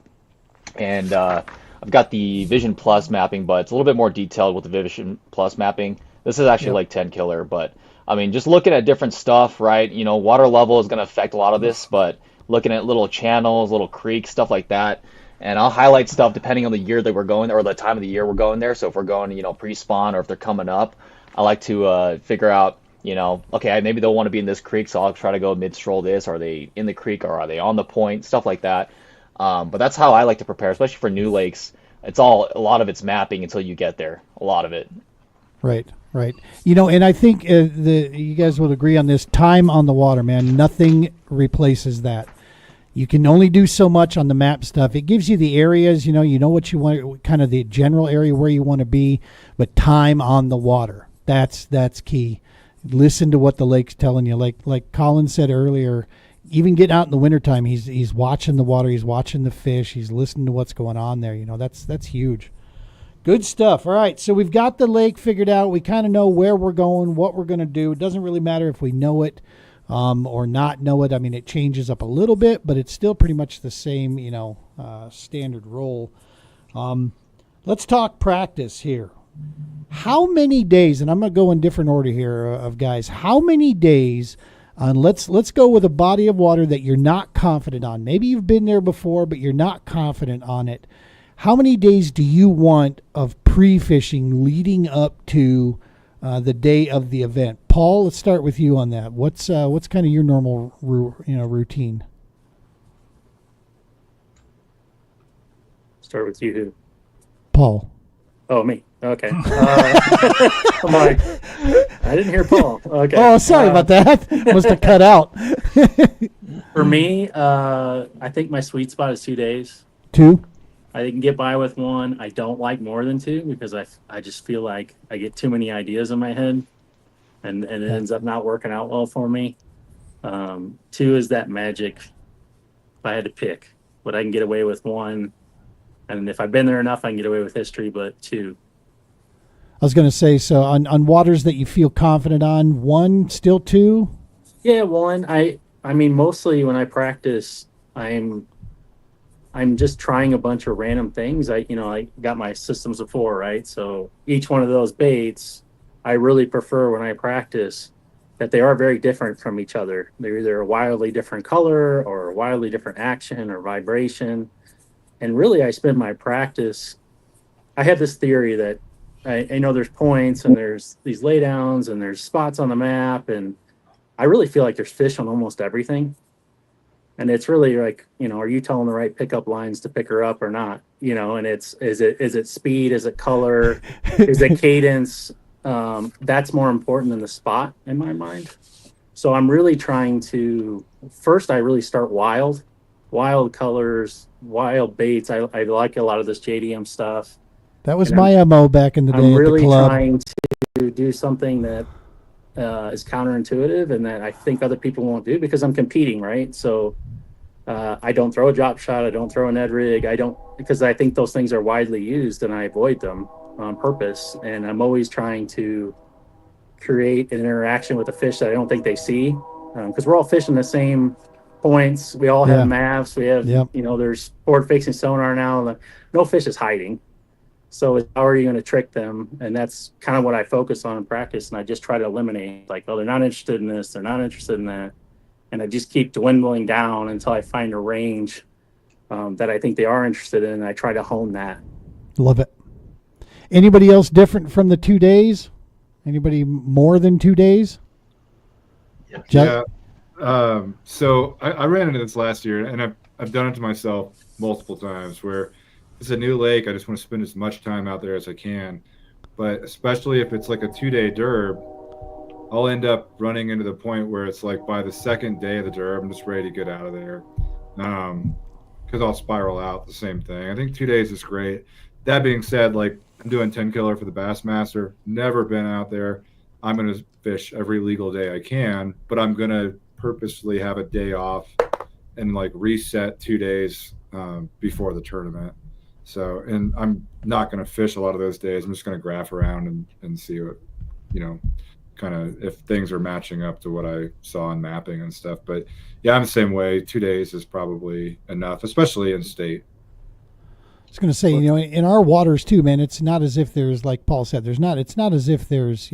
and I've got the Vision Plus mapping, but it's a little bit more detailed with the Vision Plus mapping. This is actually like 10 killer, but I mean, just looking at different stuff, right? Water level is going to affect a lot of this, but looking at little channels, little creeks, stuff like that. And I'll highlight stuff depending on the year that we're going or the time of the year we're going there. So if we're going, pre-spawn or if they're coming up, I like to figure out, okay, maybe they'll want to be in this creek, so I'll try to go mid-stroll this. Are they in the creek or are they on the point? Stuff like that. But that's how I like to prepare, especially for new lakes. A lot of it's mapping until you get there. A lot of it. Right. And I think you guys would agree on this. Time on the water, man. Nothing replaces that. You can only do so much on the map stuff. It gives you the areas, you know what you want, kind of the general area where you want to be, but time on the water. That's key. Listen to what the lake's telling you. Like Colin said earlier, even getting out in the wintertime, he's watching the water, he's watching the fish, he's listening to what's going on there. That's huge. Good stuff. All right, so we've got the lake figured out. We kind of know where we're going, what we're going to do. It doesn't really matter if we know it or not know it. I mean, it changes up a little bit, but it's still pretty much the same, standard role. Let's talk practice here. How many days, and I'm going to go in different order here of guys, how many days, let's go with a body of water that you're not confident on. Maybe you've been there before, but you're not confident on it. How many days do you want of pre-fishing leading up to the day of the event? Paul, let's start with you on that. What's kind of your normal routine? Start with you, who? Paul. Oh, me. Okay. I'm like, I didn't hear Paul. Okay. Oh, sorry about that. Must have cut out. For me, I think my sweet spot is 2 days. 2? I can get by with 1. I don't like more than 2 because I just feel like I get too many ideas in my head, and it ends up not working out well for me. 2 is that magic. If I had to pick, but I can get away with 1, and if I've been there enough, I can get away with history. But 2. I was going to say, so on waters that you feel confident on, 1, still 2? Yeah, 1. I mean, mostly when I practice, I'm just trying a bunch of random things. I got my systems of 4, right? So each one of those baits, I really prefer when I practice that they are very different from each other. They're either a wildly different color or a wildly different action or vibration. And really, I spend my practice. I have this theory that I know there's points and there's these laydowns and there's spots on the map, and I really feel like there's fish on almost everything. And it's really like, are you telling the right pickup lines to pick her up or not? And is it speed? Is it color? Is it cadence? That's more important than the spot in my mind. So I'm really trying to, first I really start wild colors, wild baits. I like a lot of this JDM stuff. That was my MO back in the day. I'm really at the club. trying to do something that is counterintuitive and that I think other people won't do because I'm competing, right? So I don't throw a drop shot. I don't throw an Ed rig. Because I think those things are widely used and I avoid them on purpose. And I'm always trying to create an interaction with the fish that I don't think they see. Because we're all fishing the same points. We all have maps. We have, there's forward facing sonar now. No fish is hiding. So how are you going to trick them? And that's kind of what I focus on in practice. And I just try to eliminate, like, oh, they're not interested in this. They're not interested in that. And I just keep dwindling down until I find a range that I think they are interested in. And I try to hone that. Love it. Anybody else different from the 2 days? Anybody more than 2 days? Yeah. So I ran into this last year, and I've done it to myself multiple times where it's a new lake. I just want to spend as much time out there as I can. But especially if it's like a 2-day derb, I'll end up running into the point where it's like by the second day of the derb, I'm just ready to get out of there. Because I'll spiral out the same thing. I think 2 days is great. that being said, like I'm doing 10 killer for the Bassmaster, never been out there. I'm going to fish every legal day I can, but I'm going to purposely have a day off and like reset 2 days before the tournament. So, and I'm not going to fish a lot of those days. I'm just going to graph around and see what, kind of if things are matching up to what I saw in mapping and stuff. But yeah, I'm the same way. 2 days is probably enough, especially in state. I was going to say, in our waters too, man, it's not as if there's, like Paul said, it's not as if there's,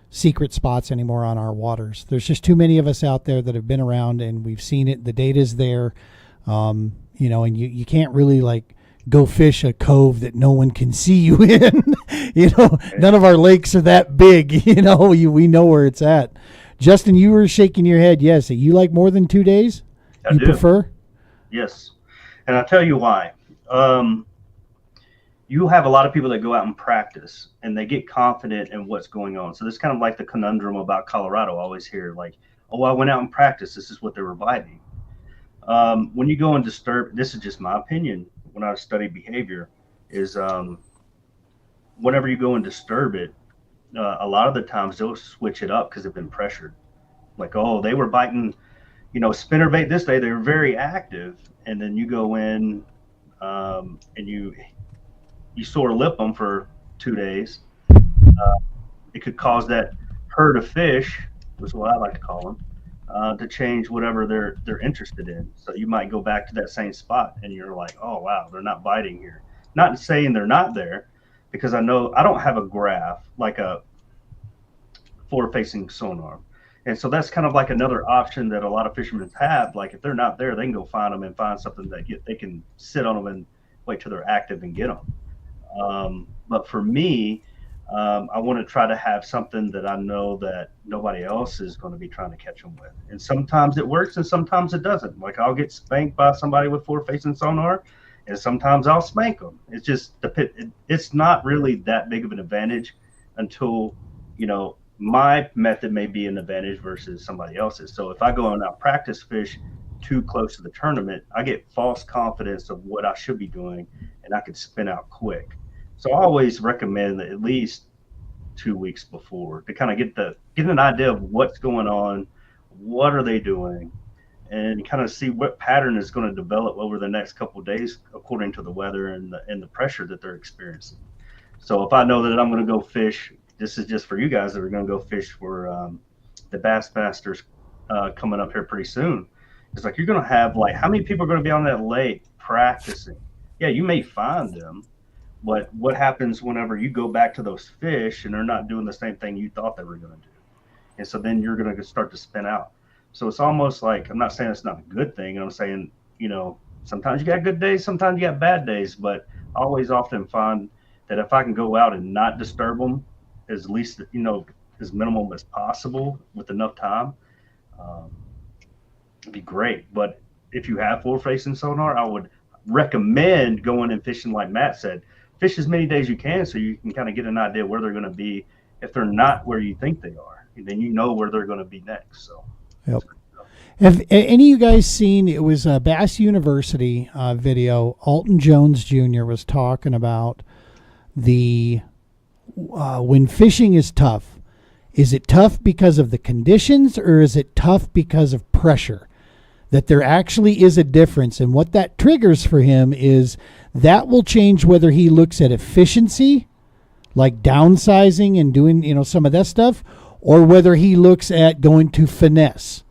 secret spots anymore on our waters. There's just too many of us out there that have been around and we've seen it. The data's there, and you can't really like go fish a cove that no one can see you in. None of our lakes are that big. We know where it's at. Justin, you were shaking your head. Yes, you like more than 2 days? I do. Prefer? Yes, and I'll tell you why. You have a lot of people that go out and practice and they get confident in what's going on. So this is kind of like the conundrum about Colorado. I always hear like, oh, I went out and practiced. This is what they were biting. When you go and disturb, this is just my opinion. When I study behavior is whenever you go and disturb it, a lot of the times they'll switch it up because they've been pressured. Like, oh, they were biting, spinnerbait this day. They were very active. And then you go in and you sore lip them for 2 days. It could cause that herd of fish, which is what I like to call them, to change whatever they're interested in. So you might go back to that same spot and you're like, oh, wow, they're not biting here. Not saying they're not there, because I know I don't have a graph like a forward-facing sonar. And so that's kind of like another option that a lot of fishermen have. Like if they're not there, they can go find them and find something that they can sit on them and wait till they're active and get them. But for me, I want to try to have something that I know that nobody else is going to be trying to catch them with. And sometimes it works and sometimes it doesn't. Like I'll get spanked by somebody with forward-facing sonar and sometimes I'll spank them. It's just it's not really that big of an advantage until, my method may be an advantage versus somebody else's. So if I go and out practice fish too close to the tournament, I get false confidence of what I should be doing and I could spin out quick. So I always recommend that at least 2 weeks before to kind of get an idea of what's going on, what are they doing, and kind of see what pattern is going to develop over the next couple of days according to the weather and the pressure that they're experiencing. So if I know that I'm going to go fish, this is just for you guys that are going to go fish for the Bassmasters coming up here pretty soon. It's like you're going to have like how many people are going to be on that lake practicing? Yeah, you may find them, but what happens whenever you go back to those fish and they're not doing the same thing you thought they were going to do? And so then you're going to start to spin out. So it's almost like, I'm not saying it's not a good thing. I'm saying, sometimes you got good days, sometimes you got bad days, but I always often find that if I can go out and not disturb them as least, as minimum as possible with enough time, it'd be great. But if you have forward-facing sonar, I would recommend going and fishing like Matt said. Fish as many days as you can so you can kind of get an idea where they're going to be. If they're not where you think they are, then you know where they're going to be next. So, yep. Have any of you guys seen, it was a Bass University video, Alton Jones Jr. was talking about when fishing is tough, is it tough because of the conditions or is it tough because of pressure? That there actually is a difference, and what that triggers for him is that will change whether he looks at efficiency, like downsizing and doing some of that stuff, or whether he looks at going to finesse.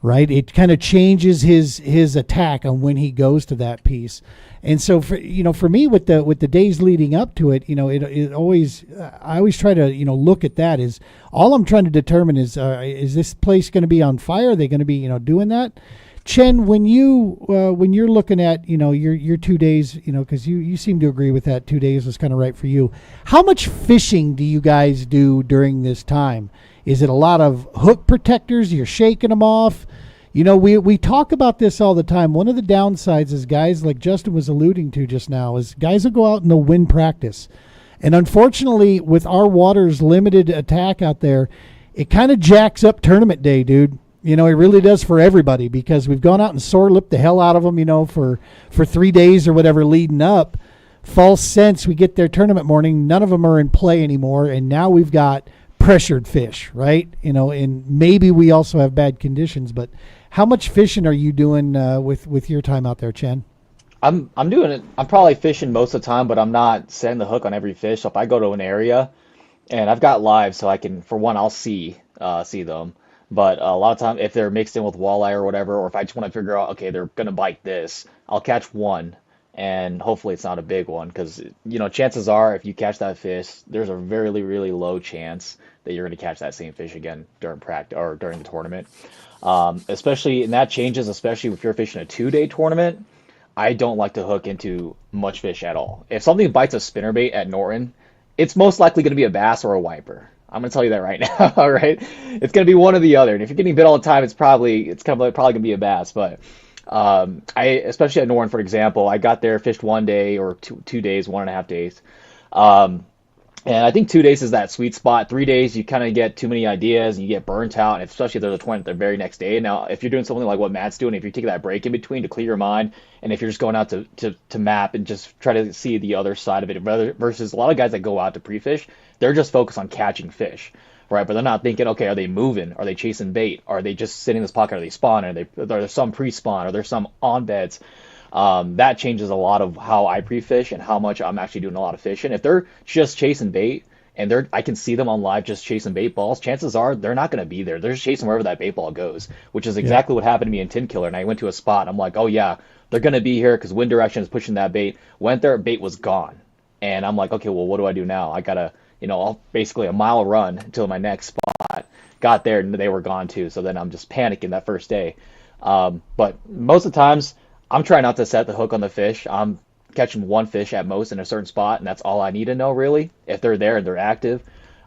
Right, it kind of changes his attack on when he goes to that piece, and so for me with the days leading up to it, it always I always try to look at that. Is all I'm trying to determine is this place going to be on fire? Are they going to be doing that? Chen, when you're looking at your 2 days, because you seem to agree with that 2 days was kind of right for you. How much fishing do you guys do during this time? Is it a lot of hook protectors? You're shaking them off. We talk about this all the time. One of the downsides is guys like Justin was alluding to just now is guys will go out and they'll win practice. And unfortunately, with our water's limited attack out there, it kind of jacks up tournament day, dude. It really does for everybody because we've gone out and sore lipped the hell out of them, for 3 days or whatever leading up. false sense. We get there tournament morning, none of them are in play anymore, and now we've got pressured fish, right? And maybe we also have bad conditions. But how much fishing are you doing with your time out there, Chen? I'm doing it. I'm probably fishing most of the time, but I'm not setting the hook on every fish. So if I go to an area and I've got live, so I can, for one, I'll see them. But a lot of time, if they're mixed in with walleye or whatever, or if I just want to figure out, okay, they're gonna bite this, I'll catch one, and hopefully it's not a big one, because chances are, if you catch that fish, there's a very really low chance that you're gonna catch that same fish again during practice or during the tournament. Especially, and that changes, especially if you're fishing a 2-day tournament. I don't like to hook into much fish at all. If something bites a spinnerbait at Norton, it's most likely going to be a bass or a wiper. I'm going to tell you that right now. All right, it's going to be one or the other. And if you're getting bit all the time, it's probably going to be a bass. But especially at Norton, for example, I got there, fished 1 day or 2 days, 1.5 days. And I think 2 days is that sweet spot. 3 days, you kind of get too many ideas and you get burnt out, and especially if there's a tournament the very next day. Now, if you're doing something like what Matt's doing, if you take that break in between to clear your mind, and if you're just going out to map and just try to see the other side of it, versus a lot of guys that go out to pre-fish, they're just focused on catching fish, right? But they're not thinking, okay, are they moving? Are they chasing bait? Are they just sitting in this pocket? Are they spawning? Are there some pre-spawn? Are there some on beds? That changes a lot of how I pre-fish and how much I'm actually doing a lot of fishing. If they're just chasing bait and I can see them on live just chasing bait balls, chances are they're not going to be there. They're just chasing wherever that bait ball goes, which is exactly what happened to me in Tin Killer. And I went to a spot. I'm like, oh yeah, they're going to be here because wind direction is pushing that bait. Went there, bait was gone. And I'm like, okay, well, what do I do now? I got to, basically a mile run until my next spot. Got there and they were gone too. So then I'm just panicking that first day. But most of the times, I'm trying not to set the hook on the fish. I'm catching one fish at most in a certain spot, and that's all I need to know, really, if they're there and they're active.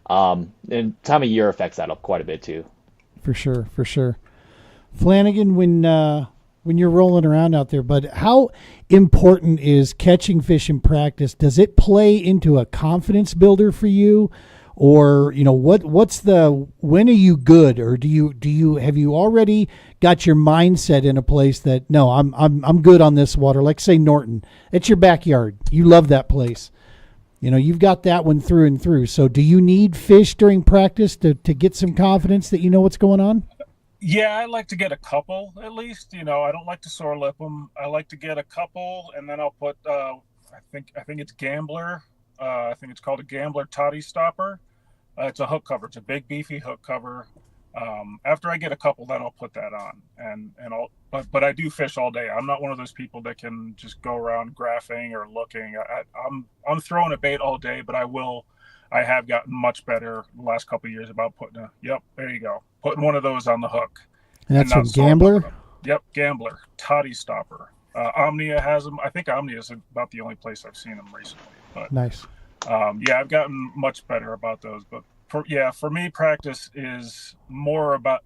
And time of year affects that up quite a bit, too. For sure, for sure. Flanagan, when you're rolling around out there, but how important is catching fish in practice? Does it play into a confidence builder for you? Or, when are you good? Or have you already got your mindset in a place that, no, I'm good on this water? Like say Norton, it's your backyard. You love that place. You've got that one through and through. So do you need fish during practice to get some confidence that you know what's going on? Yeah, I like to get a couple at least. I don't like to sore lip them. I like to get a couple, and then I'll put, I think it's Gambler. I think it's called a Gambler Toddy Stopper. It's a hook cover. It's a big beefy hook cover. After I get a couple, then I'll put that on, and but I do fish all day. I'm not one of those people that can just go around graphing or looking. I'm throwing a bait all day, but I have gotten much better the last couple of years about putting there you go, putting one of those on the hook. And that's from Gambler. Yep, Gambler Toddy Stopper. Omnia has them. I think Omnia is about the only place I've seen them recently. But nice. I've gotten much better about those, but for me, practice is more about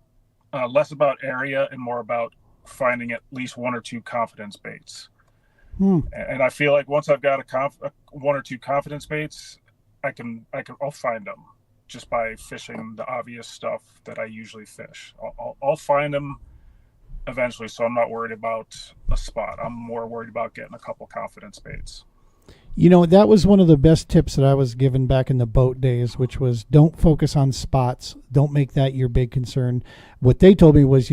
less about area and more about finding at least one or two confidence baits. And I feel like once I've got one or two confidence baits, I'll find them just by fishing the obvious stuff that I usually fish. I'll find them eventually, so I'm not worried about a spot. I'm more worried about getting a couple confidence baits. That was one of the best tips that I was given back in the boat days, which was don't focus on spots. Don't make that your big concern. What they told me was,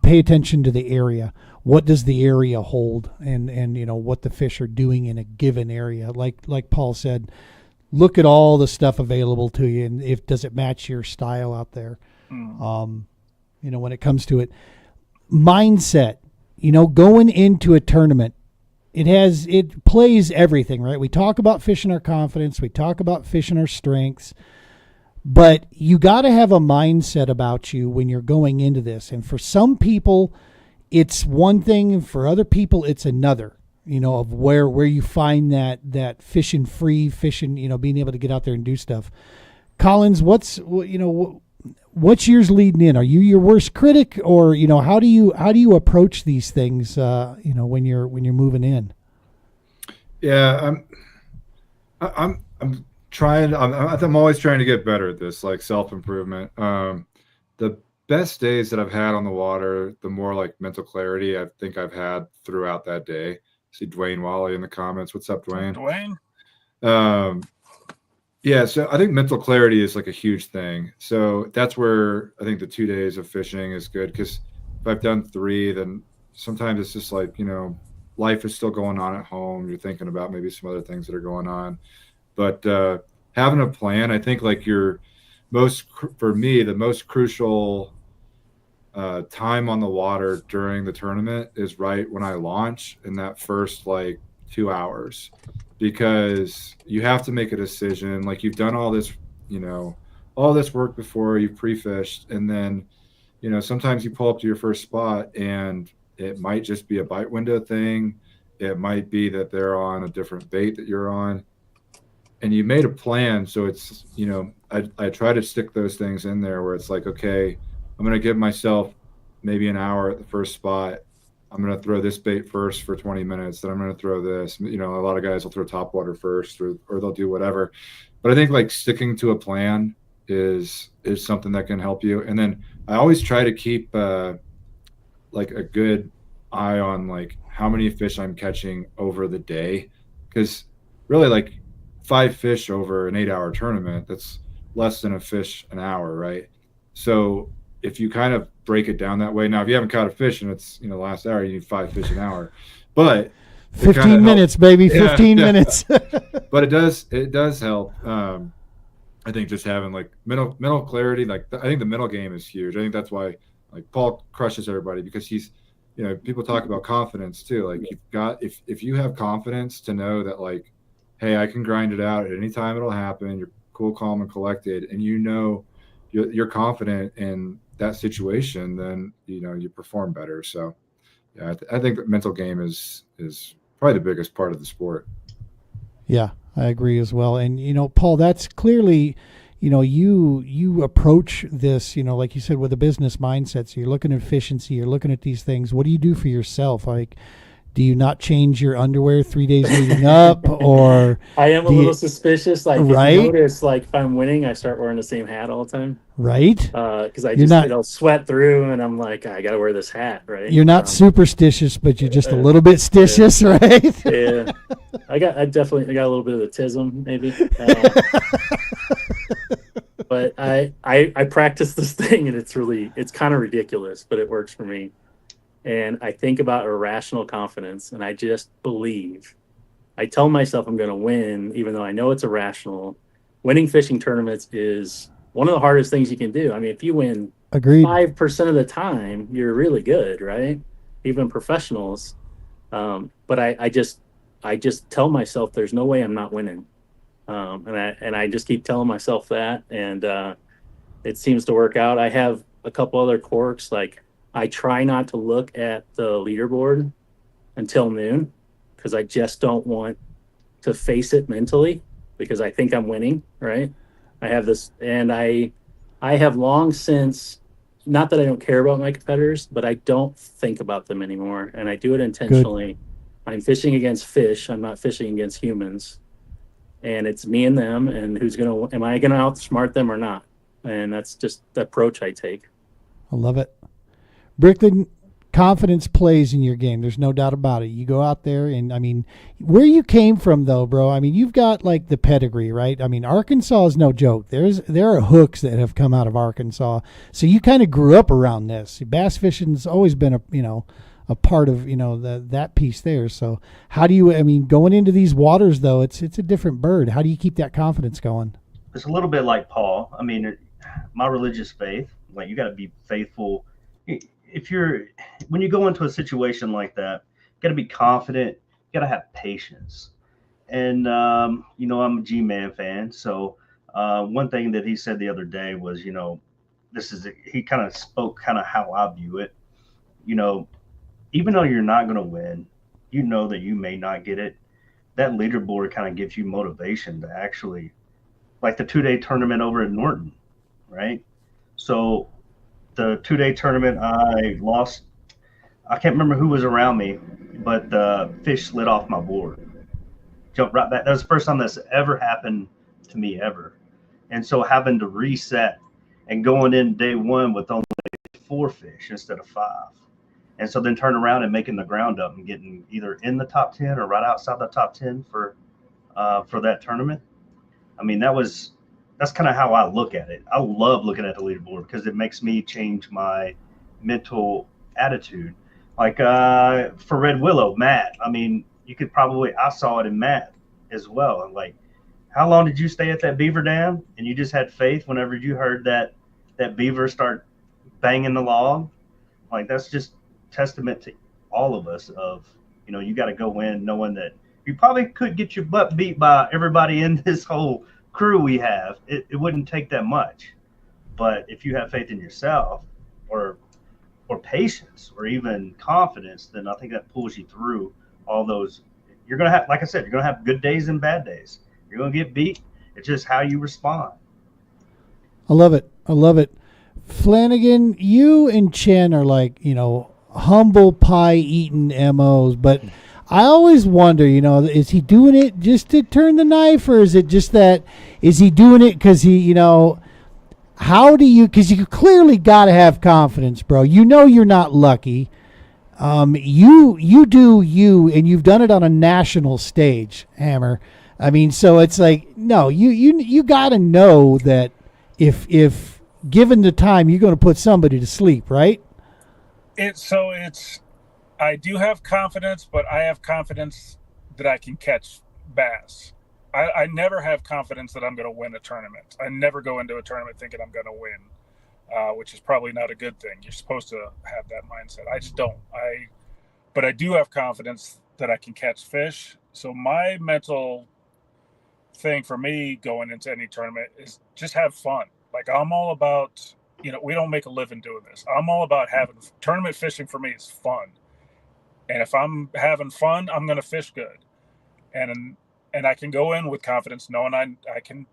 pay attention to the area. What does the area hold? And what the fish are doing in a given area. Like Paul said, look at all the stuff available to you, and does it match your style out there? When it comes to it. Mindset, going into a tournament, it plays everything, right? We talk about fishing our confidence. We talk about fishing our strengths. But you got to have a mindset about you when you're going into this. And for some people, it's one thing. And for other people, it's another, of where you find that fishing free, fishing, being able to get out there and do stuff. Collins, what's yours leading in? Are you your worst critic, or how do you approach these things? When you're moving in. Yeah, I'm trying. I'm always trying to get better at this, like self-improvement. The best days that I've had on the water, the more like mental clarity I think I've had throughout that day. See Dwayne Wally in the comments. What's up, Dwayne? Yeah, so I think mental clarity is like a huge thing. So that's where I think the 2 days of fishing is good, because if I've done 3, then sometimes it's just like, life is still going on at home. You're thinking about maybe some other things that are going on. But having a plan, I think like for me, the most crucial time on the water during the tournament is right when I launch in that first like 2 hours, because you have to make a decision. Like you've done all this, all this work before, you've pre-fished, and then, sometimes you pull up to your first spot and it might just be a bite window thing. It might be that they're on a different bait that you're on, and you made a plan. So it's, I try to stick those things in there where it's like, okay, I'm going to give myself maybe an hour at the first spot. I'm going to throw this bait first for 20 minutes. Then I'm going to throw this. A lot of guys will throw topwater first, or they'll do whatever. But I think like sticking to a plan is something that can help you. And then I always try to keep like a good eye on like how many fish I'm catching over the day, because really like 5 fish over an 8-hour tournament, that's less than a fish an hour, right? So if you kind of break it down that way, now if you haven't caught a fish and it's the last hour, you need 5 fish an hour, but 15 minutes, baby, 15 minutes. But it does help. I think just having like mental clarity, like I think the mental game is huge. I think that's why like Paul crushes everybody, because he's, people talk about confidence too. Like you've got, if you have confidence to know that like, hey, I can grind it out at any time, it'll happen. You're cool, calm, and collected, and you're confident in that situation, then you perform better. So yeah, I think that mental game is probably the biggest part of the sport. Yeah, I agree as well. And Paul, that's clearly, you approach this, like you said, with a business mindset. So you're looking at efficiency, you're looking at these things. What do you do for yourself? Like, do you not change your underwear 3 days leading up, or I am a little suspicious. Like, right? If you notice, like if I'm winning, I start wearing the same hat all the time. Right. Because I just it'll sweat through, and I'm like, I gotta wear this hat, right? You're not superstitious, but you're just a little bit stitious, right? Yeah. I definitely got a little bit of the tism, maybe. But I practice this thing, and it's kind of ridiculous, but it works for me. And I think about irrational confidence, and I just believe. I tell myself I'm going to win, even though I know it's irrational. Winning fishing tournaments is one of the hardest things you can do. I mean, if you win 5% of the time, you're really good, right? Even professionals. But I just tell myself there's no way I'm not winning. And I just keep telling myself that, and it seems to work out. I have a couple other quirks, like I try not to look at the leaderboard until noon, because I just don't want to face it mentally, because I think I'm winning, right? I have this, and I have long since, not that I don't care about my competitors, but I don't think about them anymore, and I do it intentionally. Good. I'm fishing against fish. I'm not fishing against humans. And it's me and them, and am I going to outsmart them or not? And that's just the approach I take. I love it. Bricklin, confidence plays in your game. There's no doubt about it. You go out there, and I mean, where you came from though, bro, I mean, you've got like the pedigree, right? I mean, Arkansas is no joke. There are hooks that have come out of Arkansas. So you kind of grew up around this. Bass fishing's always been a part of, that piece there. So how do you, going into these waters though, it's a different bird. How do you keep that confidence going? It's a little bit like Paul. I mean, my religious faith, like you got to be faithful. When you go into a situation like that, you got to be confident. You got to have patience. And, I'm a G-Man fan. So one thing that he said the other day was, he kind of spoke kind of how I view it. Even though you're not going to win, that you may not get it. That leaderboard kind of gives you motivation to actually, like the 2-day tournament over at Norton, right? So the 2-day tournament, I lost. I can't remember who was around me, but the fish slid off my board. Jumped right back. That was the first time that's ever happened to me ever. And so having to reset and going in day one with only 4 fish instead of 5. And so then turn around and making the ground up and getting either in the top 10 or right outside the top 10 for for that tournament. I mean, that's kind of how I look at it. I love looking at the leaderboard because it makes me change my mental attitude. Like for Red Willow, Matt, I mean, I saw it in Matt as well. Like, how long did you stay at that beaver dam? And you just had faith whenever you heard that beaver start banging the log. Like, that's just testament to all of us of, you got to go in knowing that you probably could get your butt beat by everybody in this whole crew we have. It wouldn't take that much. But if you have faith in yourself or patience or even confidence, then I think that pulls you through all those. You're going to have, like I said, you're going to have good days and bad days. You're going to get beat. It's just how you respond. I love it. Flanagan, you and Chen are like, humble pie eating MOs, but I always wonder, is he doing it just to turn the knife, or is it just that, is he doing it because he, because you clearly got to have confidence, bro. You're not lucky. You do you, and you've done it on a national stage, Hammer. I mean, so it's like, no, you got to know that if given the time, you're going to put somebody to sleep, right? I do have confidence, but I have confidence that I can catch bass. I never have confidence that I'm going to win a tournament. I never go into a tournament thinking I'm going to win, which is probably not a good thing. You're supposed to have that mindset. I just don't. But I do have confidence that I can catch fish. So my mental thing for me going into any tournament is just have fun. Like, I'm all about, we don't make a living doing this. I'm all about having tournament fishing. For me is fun. And if I'm having fun, I'm going to fish good. And I can go in with confidence knowing I can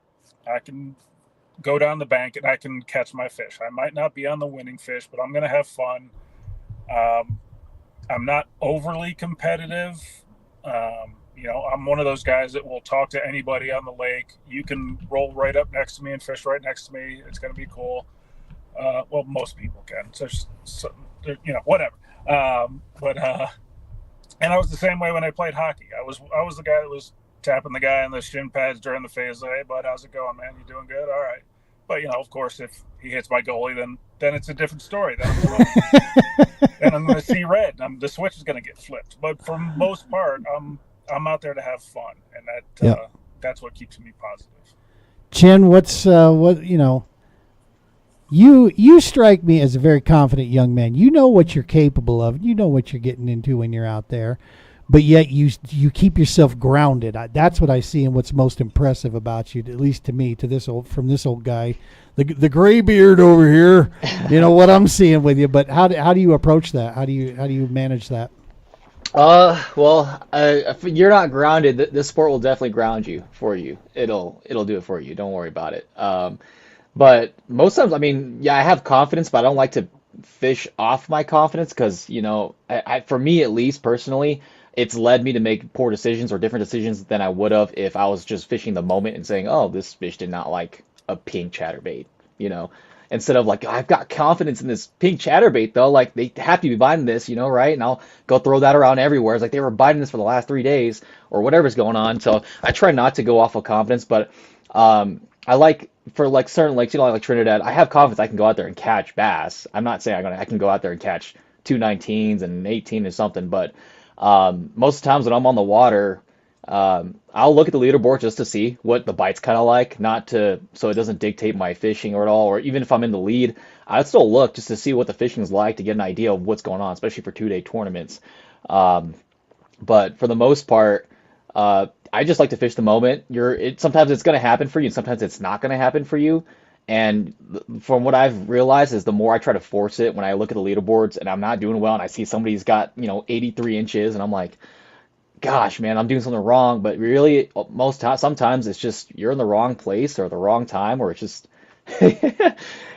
go down the bank and I can catch my fish. I might not be on the winning fish, but I'm going to have fun. I'm not overly competitive. I'm one of those guys that will talk to anybody on the lake. You can roll right up next to me and fish right next to me. It's going to be cool. Well, most people can. So whatever. And I was the same way when I played hockey. I was the guy that was tapping the guy on the shin pads during the phase. Hey, bud, how's it going, man? You doing good? All right. But of course, if he hits my goalie, then it's a different story. Then I'm going to see red. The switch is going to get flipped. But for the most part, I'm out there to have fun, and that's what keeps me positive. Chen, you strike me as a very confident young man. You know what you're capable of. You know what you're getting into when you're out there, but yet you keep yourself grounded. That's what I see and what's most impressive about you, at least to me, from this old guy, the gray beard over here. What I'm seeing with you. But how do you approach that? How do you manage that? If you're not grounded, this sport will definitely ground you for you. It'll do it for you. Don't worry about it. But most times, I have confidence, but I don't like to fish off my confidence because, for me, at least personally, it's led me to make poor decisions or different decisions than I would have if I was just fishing the moment and saying, oh, this fish did not like a pink chatterbait, instead of like, I've got confidence in this pink chatterbait though, like they have to be biting this, right? And I'll go throw that around everywhere. It's like they were biting this for the last 3 days or whatever's going on. So I try not to go off of confidence, but I like for like certain lakes, like Trinidad, I have confidence I can go out there and catch bass. I'm not saying I can go out there and catch 219s and 18 or something, but most of the times when I'm on the water, I'll look at the leaderboard just to see what the bite's kind of like, so it doesn't dictate my fishing or at all. Or even if I'm in the lead, I'd still look just to see what the fishing's like to get an idea of what's going on, especially for 2-day tournaments. But for the most part, I just like to fish the moment. Sometimes it's going to happen for you, and sometimes it's not going to happen for you. And from what I've realized is the more I try to force it when I look at the leaderboards and I'm not doing well and I see somebody's got 83 inches and I'm like, gosh, man, I'm doing something wrong. But really, sometimes it's just you're in the wrong place or the wrong time, or it's just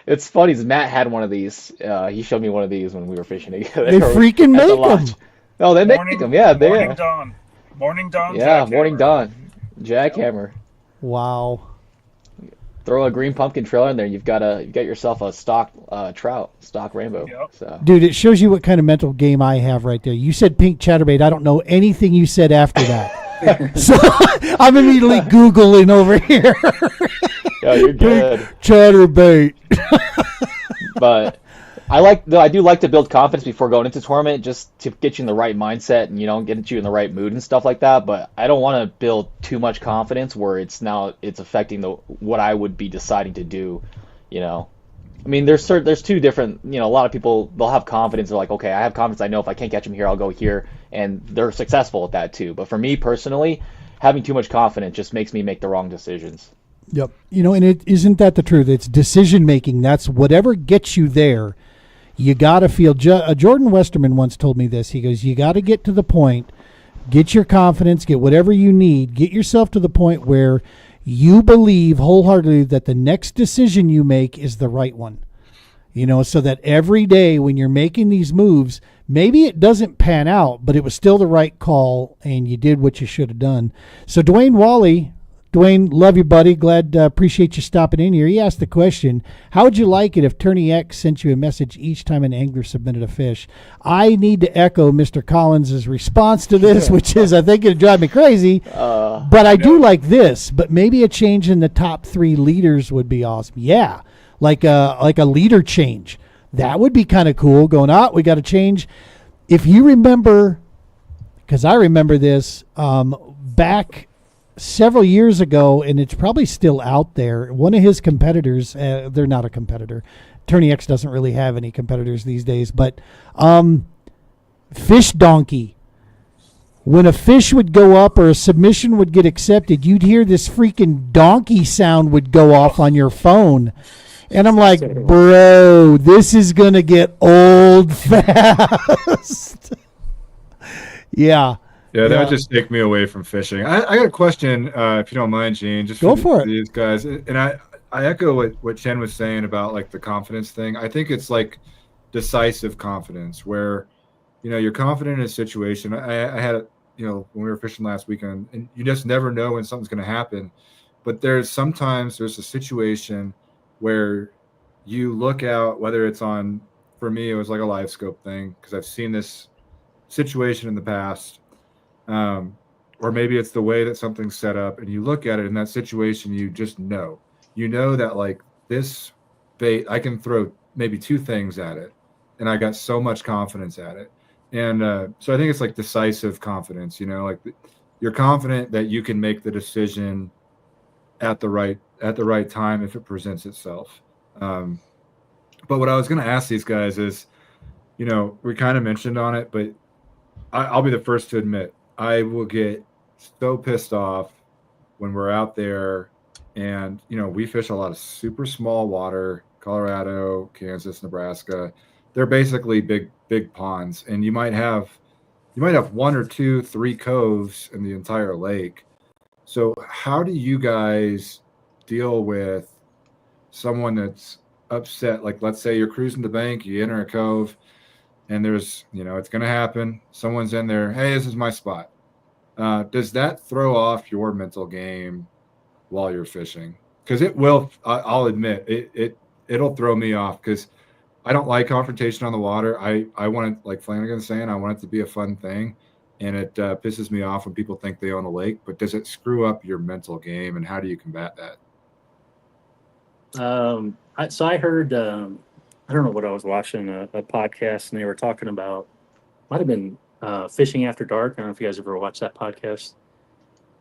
it's funny. Matt had one of these. He showed me one of these when we were fishing together. They freaking make them. Oh, they make them. Yeah, Morning dawn. Yeah, morning dawn. Jackhammer. Wow. Throw a green pumpkin trailer in there, you've got yourself a stock trout, stock rainbow. Yep. So. Dude, it shows you what kind of mental game I have right there. You said pink chatterbait. I don't know anything you said after that. So I'm immediately Googling over here. Yeah, you're good. Chatterbait. But I do like to build confidence before going into tournament, just to get you in the right mindset and get you in the right mood and stuff like that. But I don't want to build too much confidence where it's affecting what I would be deciding to do. I mean, there's two different. A lot of people, they'll have confidence. They're like, okay, I have confidence. I know if I can't catch him here, I'll go here, and they're successful at that too. But for me personally, having too much confidence just makes me make the wrong decisions. Yep. And isn't that the truth? It's decision making. That's whatever gets you there. You got to feel. Jordan Westerman once told me this. He goes, you got to get to the point, get your confidence, get whatever you need, get yourself to the point where you believe wholeheartedly that the next decision you make is the right one. So that every day when you're making these moves, maybe it doesn't pan out, but it was still the right call and you did what you should have done. So Dwayne, love you, buddy. Glad, appreciate you stopping in here. He asked the question, how would you like it if Tourney X sent you a message each time an angler submitted a fish? I need to echo Mr. Collins' response to this, which is, I think it'd drive me crazy, but I do like this, but maybe a change in the top 3 leaders would be awesome. Yeah, like a leader change. That would be kind of cool, going, we got to change. If you remember, because I remember this, back several years ago, and it's probably still out there, one of his competitors, they're not a competitor. Tourney X doesn't really have any competitors these days, but Fish Donkey. When a fish would go up or a submission would get accepted, you'd hear this freaking donkey sound would go off on your phone. And I'm like, bro, this is going to get old fast. Yeah. Yeah, that would just take me away from fishing. I got a question, if you don't mind, Gene. Just go for it. These guys, and I echo what Chen was saying about like the confidence thing. I think it's like decisive confidence, where you're confident in a situation. I had when we were fishing last weekend, and you just never know when something's going to happen. But sometimes there's a situation where you look out, whether it's on, for me, it was like a live scope thing because I've seen this situation in the past. Or maybe it's the way that something's set up and you look at it in that situation, you just know that like this bait, I can throw maybe 2 things at it and I got so much confidence at it. And so I think it's like decisive confidence, like you're confident that you can make the decision at the right time if it presents itself. But what I was going to ask these guys is, we kind of mentioned on it, but I'll be the first to admit, I will get so pissed off when we're out there and, we fish a lot of super small water, Colorado, Kansas, Nebraska. They're basically big ponds, and you might have 1 or 2, 3 coves in the entire lake. So how do you guys deal with someone that's upset? Like, let's say you're cruising the bank, you enter a cove, and there's, it's going to happen. Someone's in there. Hey, this is my spot. Does that throw off your mental game while you're fishing? Because it will. I'll admit it'll throw me off because I don't like confrontation on the water. I want it, like Flanagan's saying, I want it to be a fun thing, and it pisses me off when people think they own a lake. But does it screw up your mental game, and how do you combat that? So I heard. I don't know what I was watching a podcast, and they were talking about, might have been Fishing After Dark. I don't know if you guys ever watched that podcast.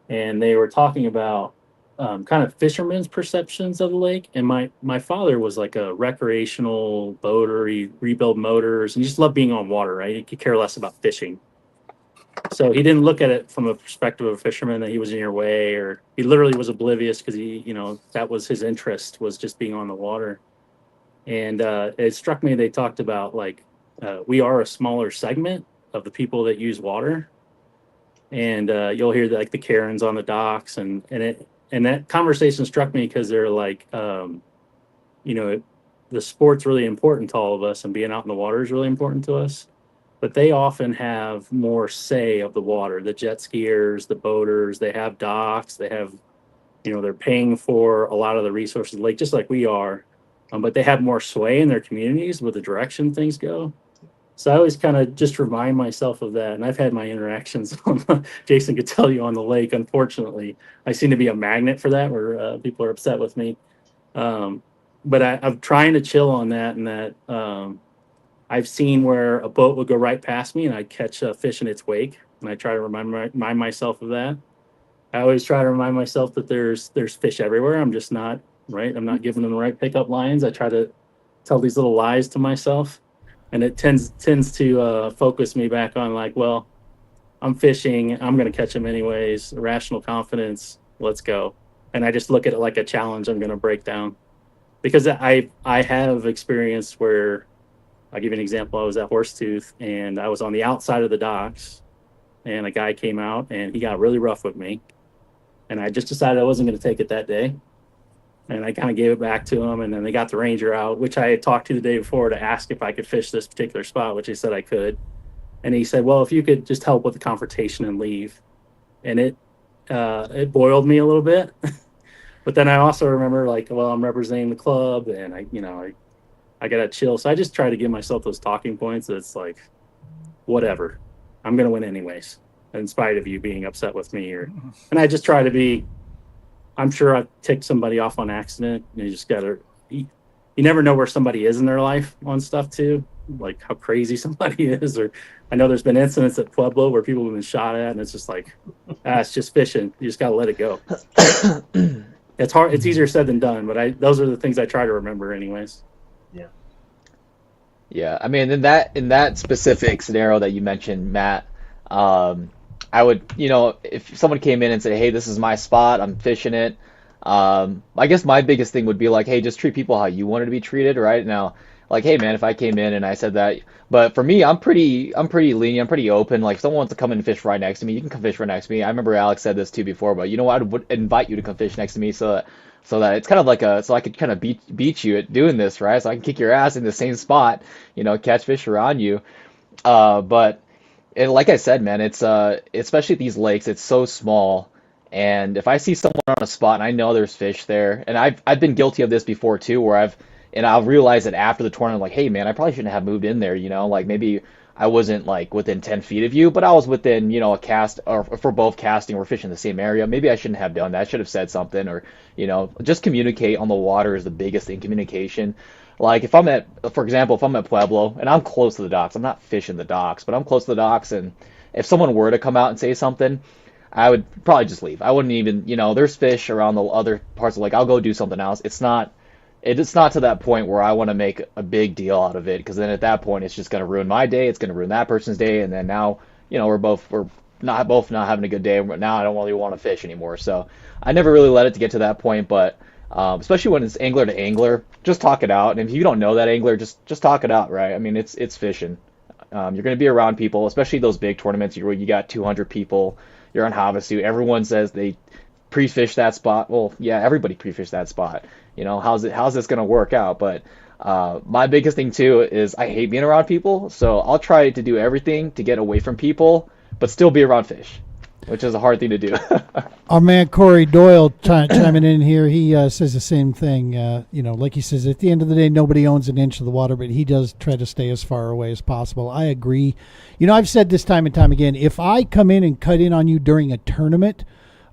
And they were talking about kind of fishermen's perceptions of the lake. And my father was like a recreational boater. He rebuilt motors and he just loved being on water, right? He could care less about fishing. So he didn't look at it from a perspective of a fisherman that he was in your way, or he literally was oblivious because that was his interest, was just being on the water. And it struck me, they talked about like we are a smaller segment of the people that use water, and you'll hear like the Karens on the docks, and that conversation struck me because they're like, the sport's really important to all of us, and being out in the water is really important to us. But they often have more say of the water. The jet skiers, the boaters, they have docks, they have, they're paying for a lot of the resources of the lake, just like we are. But they have more sway in their communities with the direction things go. So I always kind of just remind myself of that. And I've had my interactions Jason could tell you on the lake. Unfortunately, I seem to be a magnet for that, where people are upset with me. But I'm trying to chill on that, and that I've seen where a boat would go right past me and I'd catch a fish in its wake. And I try to remind myself of that. I always try to remind myself that there's fish everywhere. I'm just not right. I'm not giving them the right pickup lines. I try to tell these little lies to myself, and it tends to focus me back on, like, well, I'm fishing. I'm going to catch them anyways. Rational confidence. Let's go. And I just look at it like a challenge I'm going to break down, because I have experienced where, I'll give you an example. I was at Horsetooth and I was on the outside of the docks, and a guy came out and he got really rough with me. And I just decided I wasn't going to take it that day. And I kind of gave it back to him. And then they got the ranger out, which I had talked to the day before, to ask if I could fish this particular spot, which he said I could. And he said, well, if you could just help with the confrontation and leave. And it boiled me a little bit. But then I also remember, like, well, I'm representing the club, and I got to chill. So I just try to give myself those talking points. It's like, whatever, I'm going to win anyways, in spite of you being upset with me. And I just try to be, I'm sure I've ticked somebody off on accident. You just got to, you never know where somebody is in their life on stuff too, like how crazy somebody is. Or I know there's been incidents at Pueblo where people have been shot at, and it's just like, it's just fishing. You just got to let it go. It's hard. It's easier said than done, but those are the things I try to remember anyways. Yeah, I mean, in that specific scenario that you mentioned, Matt, I would, if someone came in and said, "Hey, this is my spot, I'm fishing it," I guess my biggest thing would be like, "Hey, just treat people how you wanted to be treated." Right now, like, "Hey, man, if I came in and I said that," but for me, I'm pretty lenient, I'm pretty open. Like, if someone wants to come in and fish right next to me, you can come fish right next to me. I remember Alex said this too before, but I would invite you to come fish next to me, so that it's kind of like so I could kind of beat you at doing this, right? So I can kick your ass in the same spot, catch fish around you. But and like I said, man, it's especially at these lakes, it's so small. And if I see someone on a spot and I know there's fish there, and I've been guilty of this before too, where I'll realize it after the tournament, like, hey man, I probably shouldn't have moved in there, like maybe I wasn't like within 10 feet of you, but I was within, a cast, or for both casting, we're fishing the same area. Maybe I shouldn't have done that. I should have said something, or, just communicate on the water is the biggest thing, communication. Like for example, if I'm at Pueblo and I'm close to the docks, I'm not fishing the docks, but I'm close to the docks, and if someone were to come out and say something, I would probably just leave. I wouldn't even, there's fish around the other parts of the lake. I'll go do something else. It's not to that point where I want to make a big deal out of it, because then at that point it's just going to ruin my day. It's going to ruin that person's day, and then now we're not having a good day. Now I don't really want to fish anymore. So I never really let it to get to that point, but especially when it's angler to angler, just talk it out. And if you don't know that angler, just talk it out, right? I mean, it's fishing. You're going to be around people, especially those big tournaments where you got 200 people. You're on Havasu. Everyone says they pre-fish that spot. Well, yeah, everybody pre-fish that spot. How's this going to work out? But my biggest thing too is I hate being around people, so I'll try to do everything to get away from people, but still be around fish, which is a hard thing to do. Our man Corey Doyle chiming in here, he says the same thing. Like he says, at the end of the day, nobody owns an inch of the water, but he does try to stay as far away as possible. I agree. I've said this time and time again, if I come in and cut in on you during a tournament,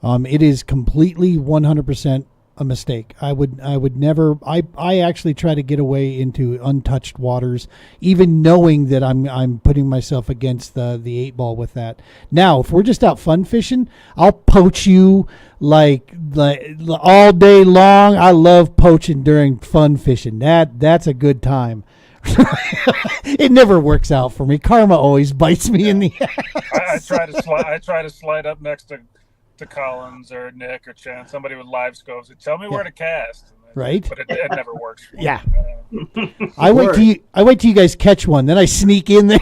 it is completely 100% a mistake. I would never. I actually try to get away into untouched waters, even knowing that I'm putting myself against the 8-ball with that. Now, if we're just out fun fishing, I'll poach you like all day long. I love poaching during fun fishing. That's a good time. It never works out for me. Karma always bites me in the ass. I try to slide up next to Collins or Nick or Chan, somebody with live scopes, tell me where to cast. Right, but it never works for yeah. me. I wait till you guys catch one, then I sneak in there.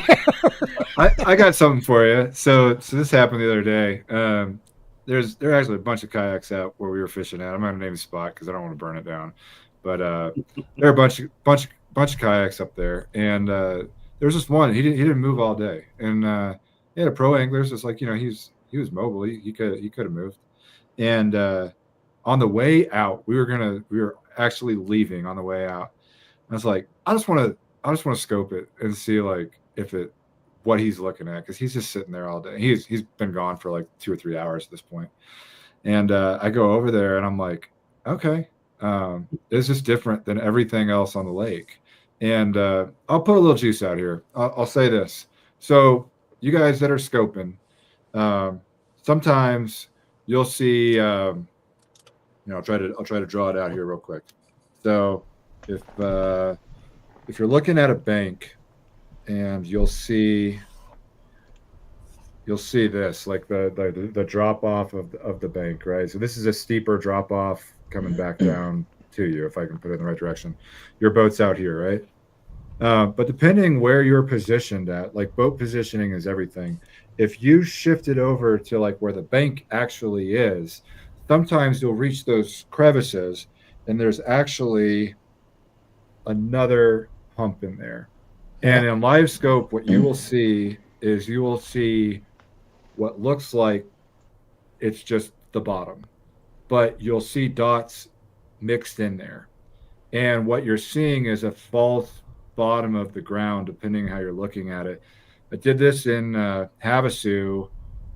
I got something for you. So this happened the other day. There are actually a bunch of kayaks out where we were fishing at. I'm not gonna name the spot because I don't want to burn it down, but there are a bunch of kayaks up there, and there was just one. He didn't move all day, and he had a pro angler. So it's like, he was mobile. He could have moved. And on the way out, we were actually leaving on the way out. I was like, I just want to scope it and see like what he's looking at, because he's just sitting there all day. He's been gone for like 2 or 3 hours at this point. And I go over there and I'm like, okay, this is different than everything else on the lake. And I'll put a little juice out here. I'll say this. So you guys that are scoping, sometimes you'll see, I'll try to draw it out here real quick. So if you're looking at a bank, and you'll see this, like the drop off of the bank, right? So this is a steeper drop off coming back down to you, if I can put it in the right direction. Your boat's out here, right? But depending where you're positioned at, like boat positioning is everything. If you shift it over to like where the bank actually is, sometimes you'll reach those crevices and there's actually another hump in there. And in live scope, what you will see is what looks like it's just the bottom, but you'll see dots mixed in there. And what you're seeing is a false bottom of the ground, depending how you're looking at it. I did this in Havasu,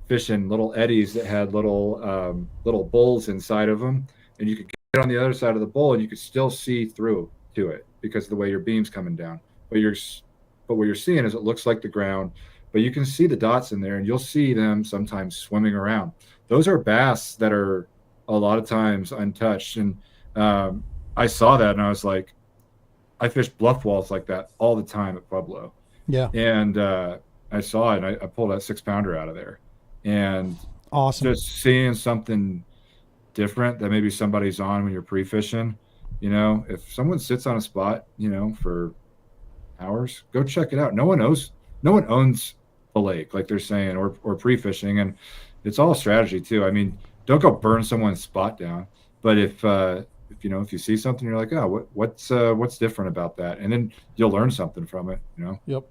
fishing little eddies that had little bowls inside of them. And you could get on the other side of the bowl and you could still see through to it because of the way your beam's coming down. But what you're seeing is it looks like the ground, but you can see the dots in there, and you'll see them sometimes swimming around. Those are bass that are a lot of times untouched. And I saw that, and I was like, I fish bluff walls like that all the time at Pueblo. Yeah. And I saw it, and I pulled that 6-pounder out of there. And awesome. Just seeing something different that maybe somebody's on when you're pre-fishing. If someone sits on a spot, for hours, go check it out. No one owns the lake, like they're saying, or pre-fishing, and it's all strategy too. I mean, don't go burn someone's spot down, but if you see something, you're like, oh, what's different about that, and then you'll learn something from it. Yep.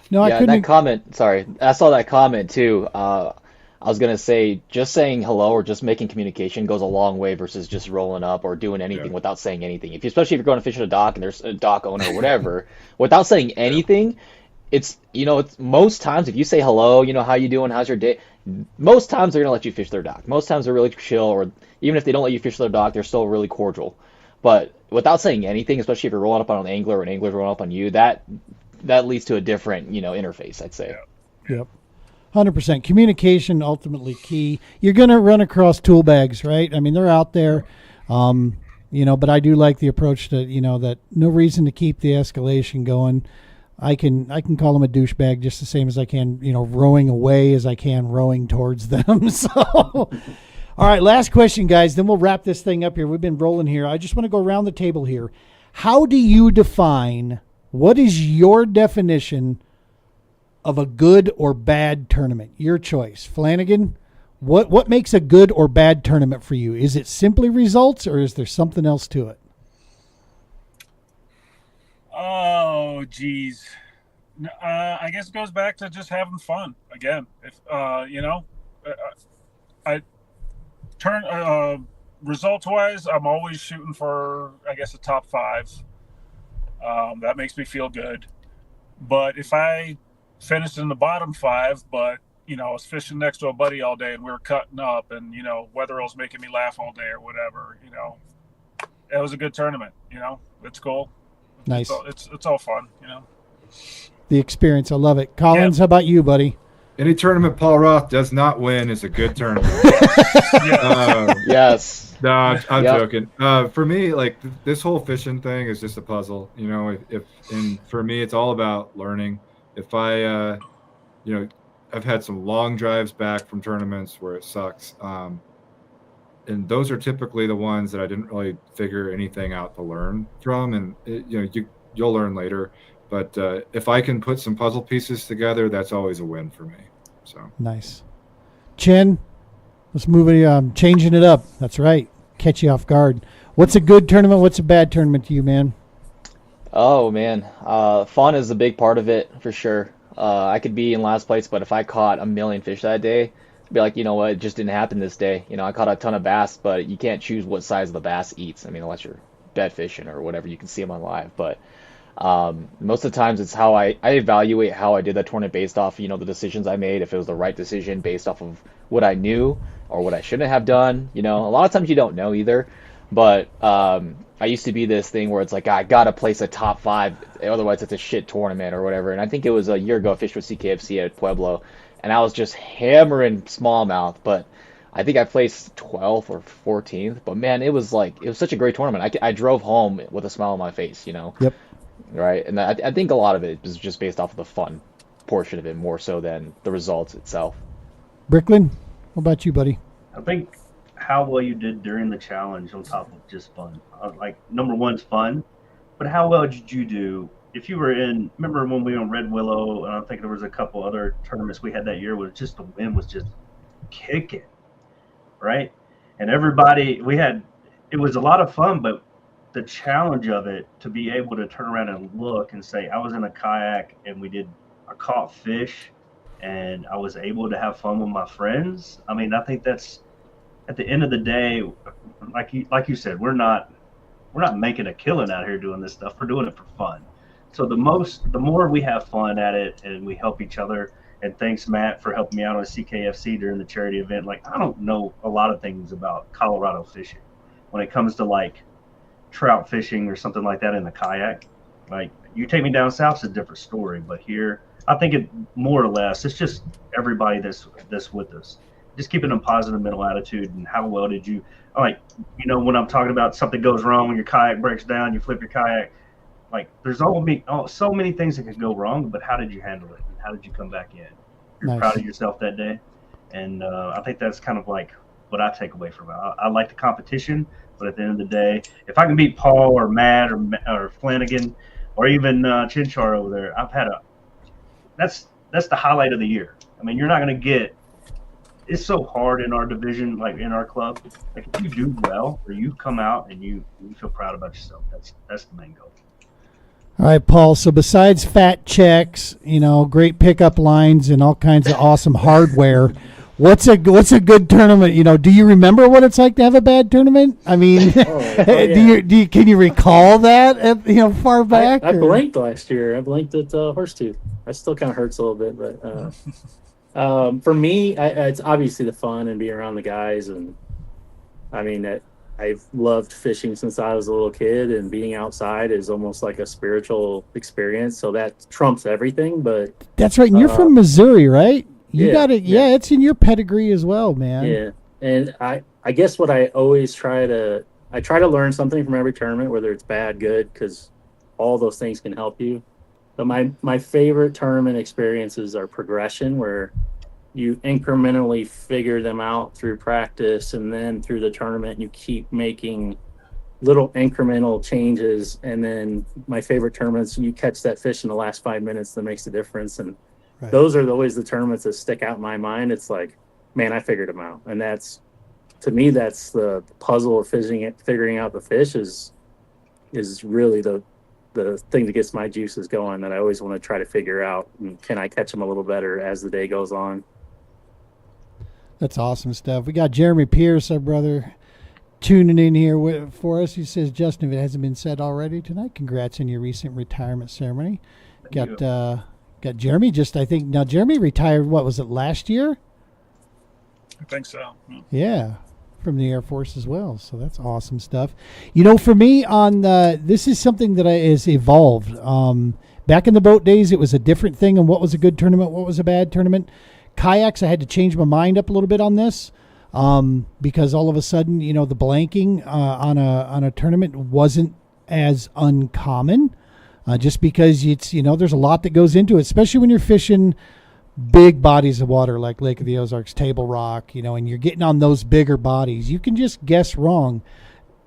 No, yeah, that comment. Sorry, I saw that comment too. I was gonna say, just saying hello or just making communication goes a long way versus just rolling up or doing anything without saying anything. Especially if you're going to fish at a dock and there's a dock owner or whatever, without saying anything, it's most times if you say hello, how you doing, how's your day, most times they're gonna let you fish their dock. Most times they're really chill, or even if they don't let you fish their dock, they're still really cordial. But without saying anything, especially if you're rolling up on an angler or an angler's rolling up on you, that leads to a different interface, I'd say. Yep. 100%. Communication ultimately key. You're going to run across tool bags, right? I mean, they're out there, but I do like the approach to, that no reason to keep the escalation going. I can call them a douchebag just the same as I can, rowing away as I can rowing towards them. So, all right, last question, guys. Then we'll wrap this thing up here. We've been rolling here. I just want to go around the table here. How do you define, what is your definition of a good or bad tournament? Your choice. Flanagan, what makes a good or bad tournament for you? Is it simply results, or is there something else to it? Oh, geez. I guess it goes back to just having fun again. If I turn results wise, I'm always shooting for, I guess, a top 5. That makes me feel good. But if I finished in the bottom 5, but I was fishing next to a buddy all day and we were cutting up, and Weatherall was making me laugh all day or whatever, it was a good tournament. It's cool. Nice. It's all fun. The experience, I love it. Collins, How about you, buddy? Any tournament Paul Roth does not win is a good tournament. Yes. No, I'm joking. For me, like this whole fishing thing is just a puzzle. And for me, it's all about learning. If I, I've had some long drives back from tournaments where it sucks. And those are typically the ones that I didn't really figure anything out to learn from. And, you'll learn later. But if I can put some puzzle pieces together, that's always a win for me. So nice. Chen, let's move it, changing it up. That's right. Catch you off guard. What's a good tournament? What's a bad tournament to you, man? Oh man, fun is a big part of it for sure. I could be in last place, but if I caught a million fish that day, I'd be like, you know what, it just didn't happen this day. I caught a ton of bass, but you can't choose what size the bass eats. I mean, unless you're bed fishing or whatever, you can see them on live. But Most of the times it's how I evaluate how I did that tournament based off, the decisions I made, if it was the right decision based off of what I knew or what I shouldn't have done. A lot of times you don't know either. But I used to be this thing where it's like, I got to place a top 5, otherwise it's a shit tournament or whatever. And I think it was a year ago I fished with CKFC at Pueblo, and I was just hammering smallmouth, but I think I placed 12th or 14th. But man, it was such a great tournament. I drove home with a smile on my face, Yep. Right? And I think a lot of it is just based off of the fun portion of it more so than the results itself. Bricklin, what about you, buddy? I think how well you did during the challenge on top of just fun. Number one's fun, but how well did you do if you were remember when we were on Red Willow, and I think there was a couple other tournaments we had that year where just the wind was just kicking, right? And everybody, it was a lot of fun, but the challenge of it, to be able to turn around and look and say, I was in a kayak and I caught fish and I was able to have fun with my friends. I mean, I think that's, at the end of the day, like you said, we're not making a killing out here doing this stuff. We're doing it for fun. So the more we have fun at it and we help each other, and thanks, Matt, for helping me out on CKFC during the charity event. I don't know a lot of things about Colorado fishing when it comes to trout fishing or something like that in the kayak. You take me down south, it's a different story, but here I think it more or less it's just everybody that's with us, just keeping a positive mental attitude. And how well did you when I'm talking about something goes wrong, when your kayak breaks down, you flip your kayak, there's so many things that could go wrong, but how did you handle it? How did you come back in? You're Nice. proud of yourself that day. And I think that's kind of what I take away from it. I like the competition, but at the end of the day, if I can beat Paul or Matt or Flanagan or even Chinchar over there, that's the highlight of the year. I mean, you're not going to get. It's so hard in our division, in our club. If you do well or you come out and you feel proud about yourself, that's the main goal. All right, Paul. So besides fat checks, great pickup lines and all kinds of awesome hardware, what's a good tournament? Do you remember what it's like to have a bad tournament? I mean, can you recall that far back? I blinked last year. I blinked at Horsetooth. It still kind of hurts a little bit, but for me, it's obviously the fun and being around the guys. And I mean, I've loved fishing since I was a little kid, and being outside is almost like a spiritual experience. So that trumps everything. But that's right. And you're from Missouri, right? You got it. Yeah, it's in your pedigree as well, man. Yeah. And I guess what I always try to learn something from every tournament, whether it's bad, good, because all those things can help you. But my favorite tournament experiences are progression, where you incrementally figure them out through practice, and then through the tournament you keep making little incremental changes. And then my favorite tournaments, you catch that fish in the last 5 minutes that makes the difference. And Right. those are always the tournaments that stick out in my mind. It's like, man, I figured them out. And to me, that's the puzzle of figuring out the fish is really the thing that gets my juices going, that I always want to try to figure out. And can I catch them a little better as the day goes on? That's awesome stuff. We got Jeremy Pierce, our brother, tuning in here for us. He says, Justin, if it hasn't been said already tonight, congrats on your recent retirement ceremony. Got Jeremy now Jeremy retired, what was it, last year? I think so. Yeah, from the Air Force as well. So that's awesome stuff. For me, this is something that has evolved. Back in the boat days, it was a different thing on what was a good tournament, what was a bad tournament. Kayaks, I had to change my mind up a little bit on this because all of a sudden, the blanking on a tournament wasn't as uncommon. Just because there's a lot that goes into it, especially when you're fishing big bodies of water like Lake of the Ozarks, Table Rock, and you're getting on those bigger bodies. You can just guess wrong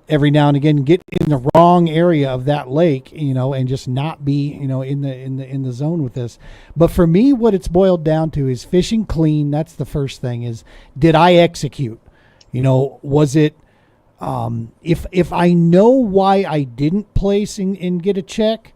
every now and again, get in the wrong area of that lake, and just not be, in the zone with this. But for me, what it's boiled down to is fishing clean. That's the first thing. Is did I execute? Was it? If I know why I didn't place and get a check,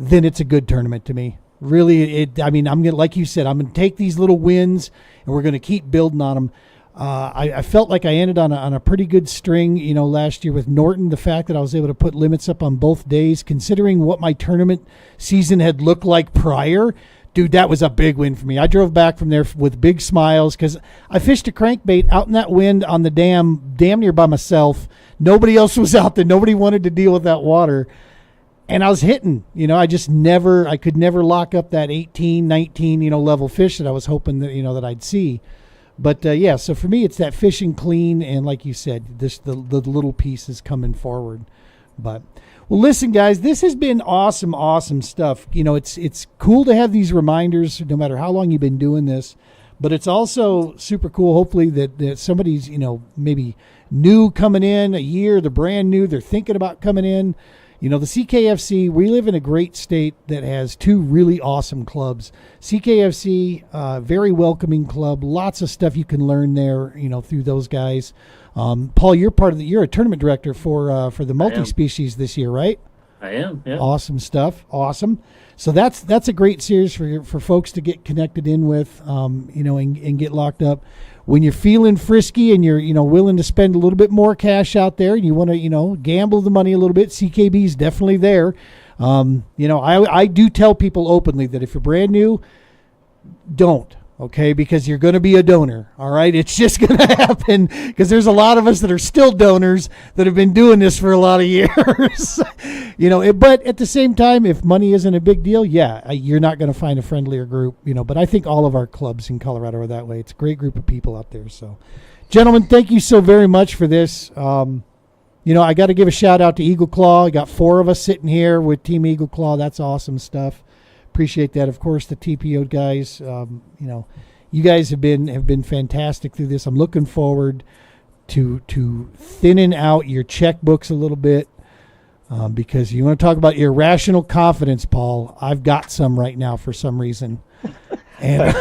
then it's a good tournament to me. Really, I'm gonna, like you said, I'm gonna take these little wins and we're gonna keep building on them. I felt like I ended on a pretty good string, last year with Norton. The fact that I was able to put limits up on both days, considering what my tournament season had looked like prior, dude, that was a big win for me. I drove back from there with big smiles because I fished a crankbait out in that wind on the damn near by myself. Nobody else was out there. Nobody wanted to deal with that water. And I was hitting, I could never lock up that 18, 19, level fish that I was hoping that, that I'd see. But, so for me, it's that fishing clean. And like you said, the little pieces coming forward. But, well, listen, guys, this has been awesome, awesome stuff. It's cool to have these reminders no matter how long you've been doing this. But it's also super cool, hopefully, that somebody's, maybe new coming in a year, they're brand new, they're thinking about coming in. The CKFC, we live in a great state that has two really awesome clubs. CKFC, very welcoming club, lots of stuff you can learn there, through those guys. Paul, you're a tournament director for the multi-species this year, right? I am, yeah. Awesome stuff. Awesome. So that's a great series for folks to get connected in with, and get locked up. When you're feeling frisky and you're, willing to spend a little bit more cash out there and you want to, gamble the money a little bit, CKB is definitely there. I do tell people openly that if you're brand new, don't. Okay, because you're going to be a donor, all right? It's just going to happen because there's a lot of us that are still donors that have been doing this for a lot of years. But at the same time, if money isn't a big deal, you're not going to find a friendlier group, but I think all of our clubs in Colorado are that way. It's a great group of people out there. So, gentlemen, thank you so very much for this. I got to give a shout out to Eagle Claw. I got 4 of us sitting here with Team Eagle Claw. That's awesome stuff. Appreciate that. Of course, the TPO guys, you guys have been fantastic through this. I'm looking forward to thinning out your checkbooks a little bit because you want to talk about irrational confidence, Paul. I've got some right now for some reason. And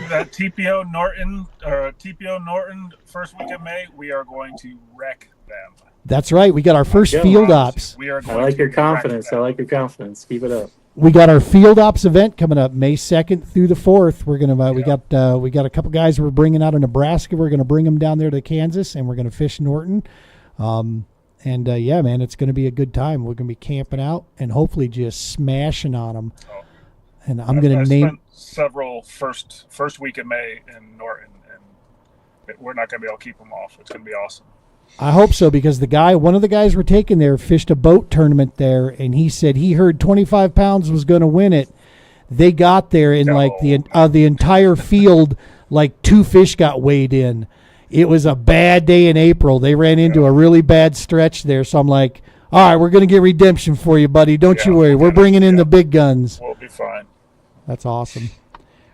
that TPO Norton first week of May, we are going to wreck them. That's right. We got our first field ops. I like your confidence. Keep it up. We got our field ops event coming up May 2nd through the 4th. We're gonna we got a couple guys we're bringing out of Nebraska. We're gonna bring them down there to Kansas, and we're gonna fish Norton. Man, it's gonna be a good time. We're gonna be camping out and hopefully just smashing on them. And I'm gonna name spent several first week of May in Norton, and we're not gonna be able to keep them off. It's gonna be awesome. I hope so, because one of the guys we're taking there fished a boat tournament there, and he said he heard 25 pounds was going to win it. They got there, and the entire field, 2 fish got weighed in. It was a bad day in April. They ran into a really bad stretch there, so I'm like, all right, we're going to get redemption for you, buddy. Don't you worry. We're bringing in the big guns. We'll be fine. That's awesome.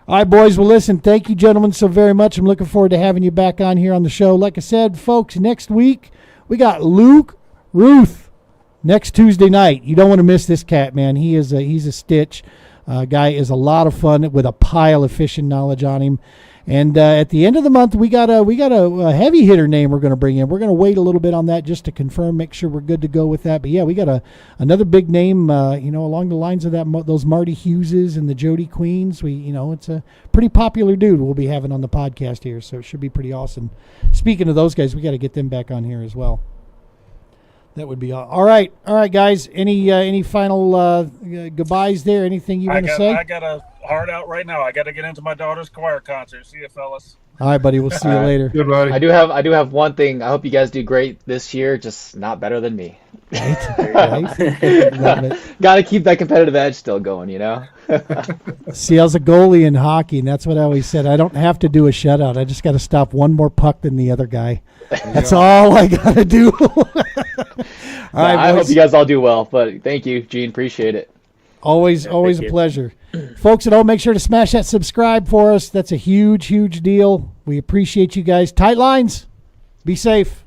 All right, boys. Well, listen, thank you, gentlemen, so very much. I'm looking forward to having you back on here on the show. Like I said, folks, next week we got Luke Ruth next Tuesday night. You don't want to miss this cat, man. He's a stitch. Guy is a lot of fun with a pile of fishing knowledge on him. And at the end of the month, we got a heavy hitter name we're going to bring in. We're going to wait a little bit on that just to confirm, make sure we're good to go with that. But yeah, we got another big name, along the lines of those Marty Hugheses and the Jody Queens. It's a pretty popular dude we'll be having on the podcast here, so it should be pretty awesome. Speaking of those guys, we got to get them back on here as well. That would be all right. All right, guys. Any final goodbyes there? Anything you want to say? I got a heart out right now. I got to get into my daughter's choir concert. See you, fellas. All right, buddy. We'll see you later. Good, buddy. I do have one thing. I hope you guys do great this year, just not better than me. Right? Love it. Got to keep that competitive edge still going, See, I was a goalie in hockey, and that's what I always said. I don't have to do a shutout. I just got to stop one more puck than the other guy. That's all I got to do. All right, I hope you guys all do well, but thank you, Gene. Appreciate it. Always a pleasure. Folks at home, make sure to smash that subscribe for us. That's a huge, huge deal. We appreciate you guys. Tight lines. Be safe.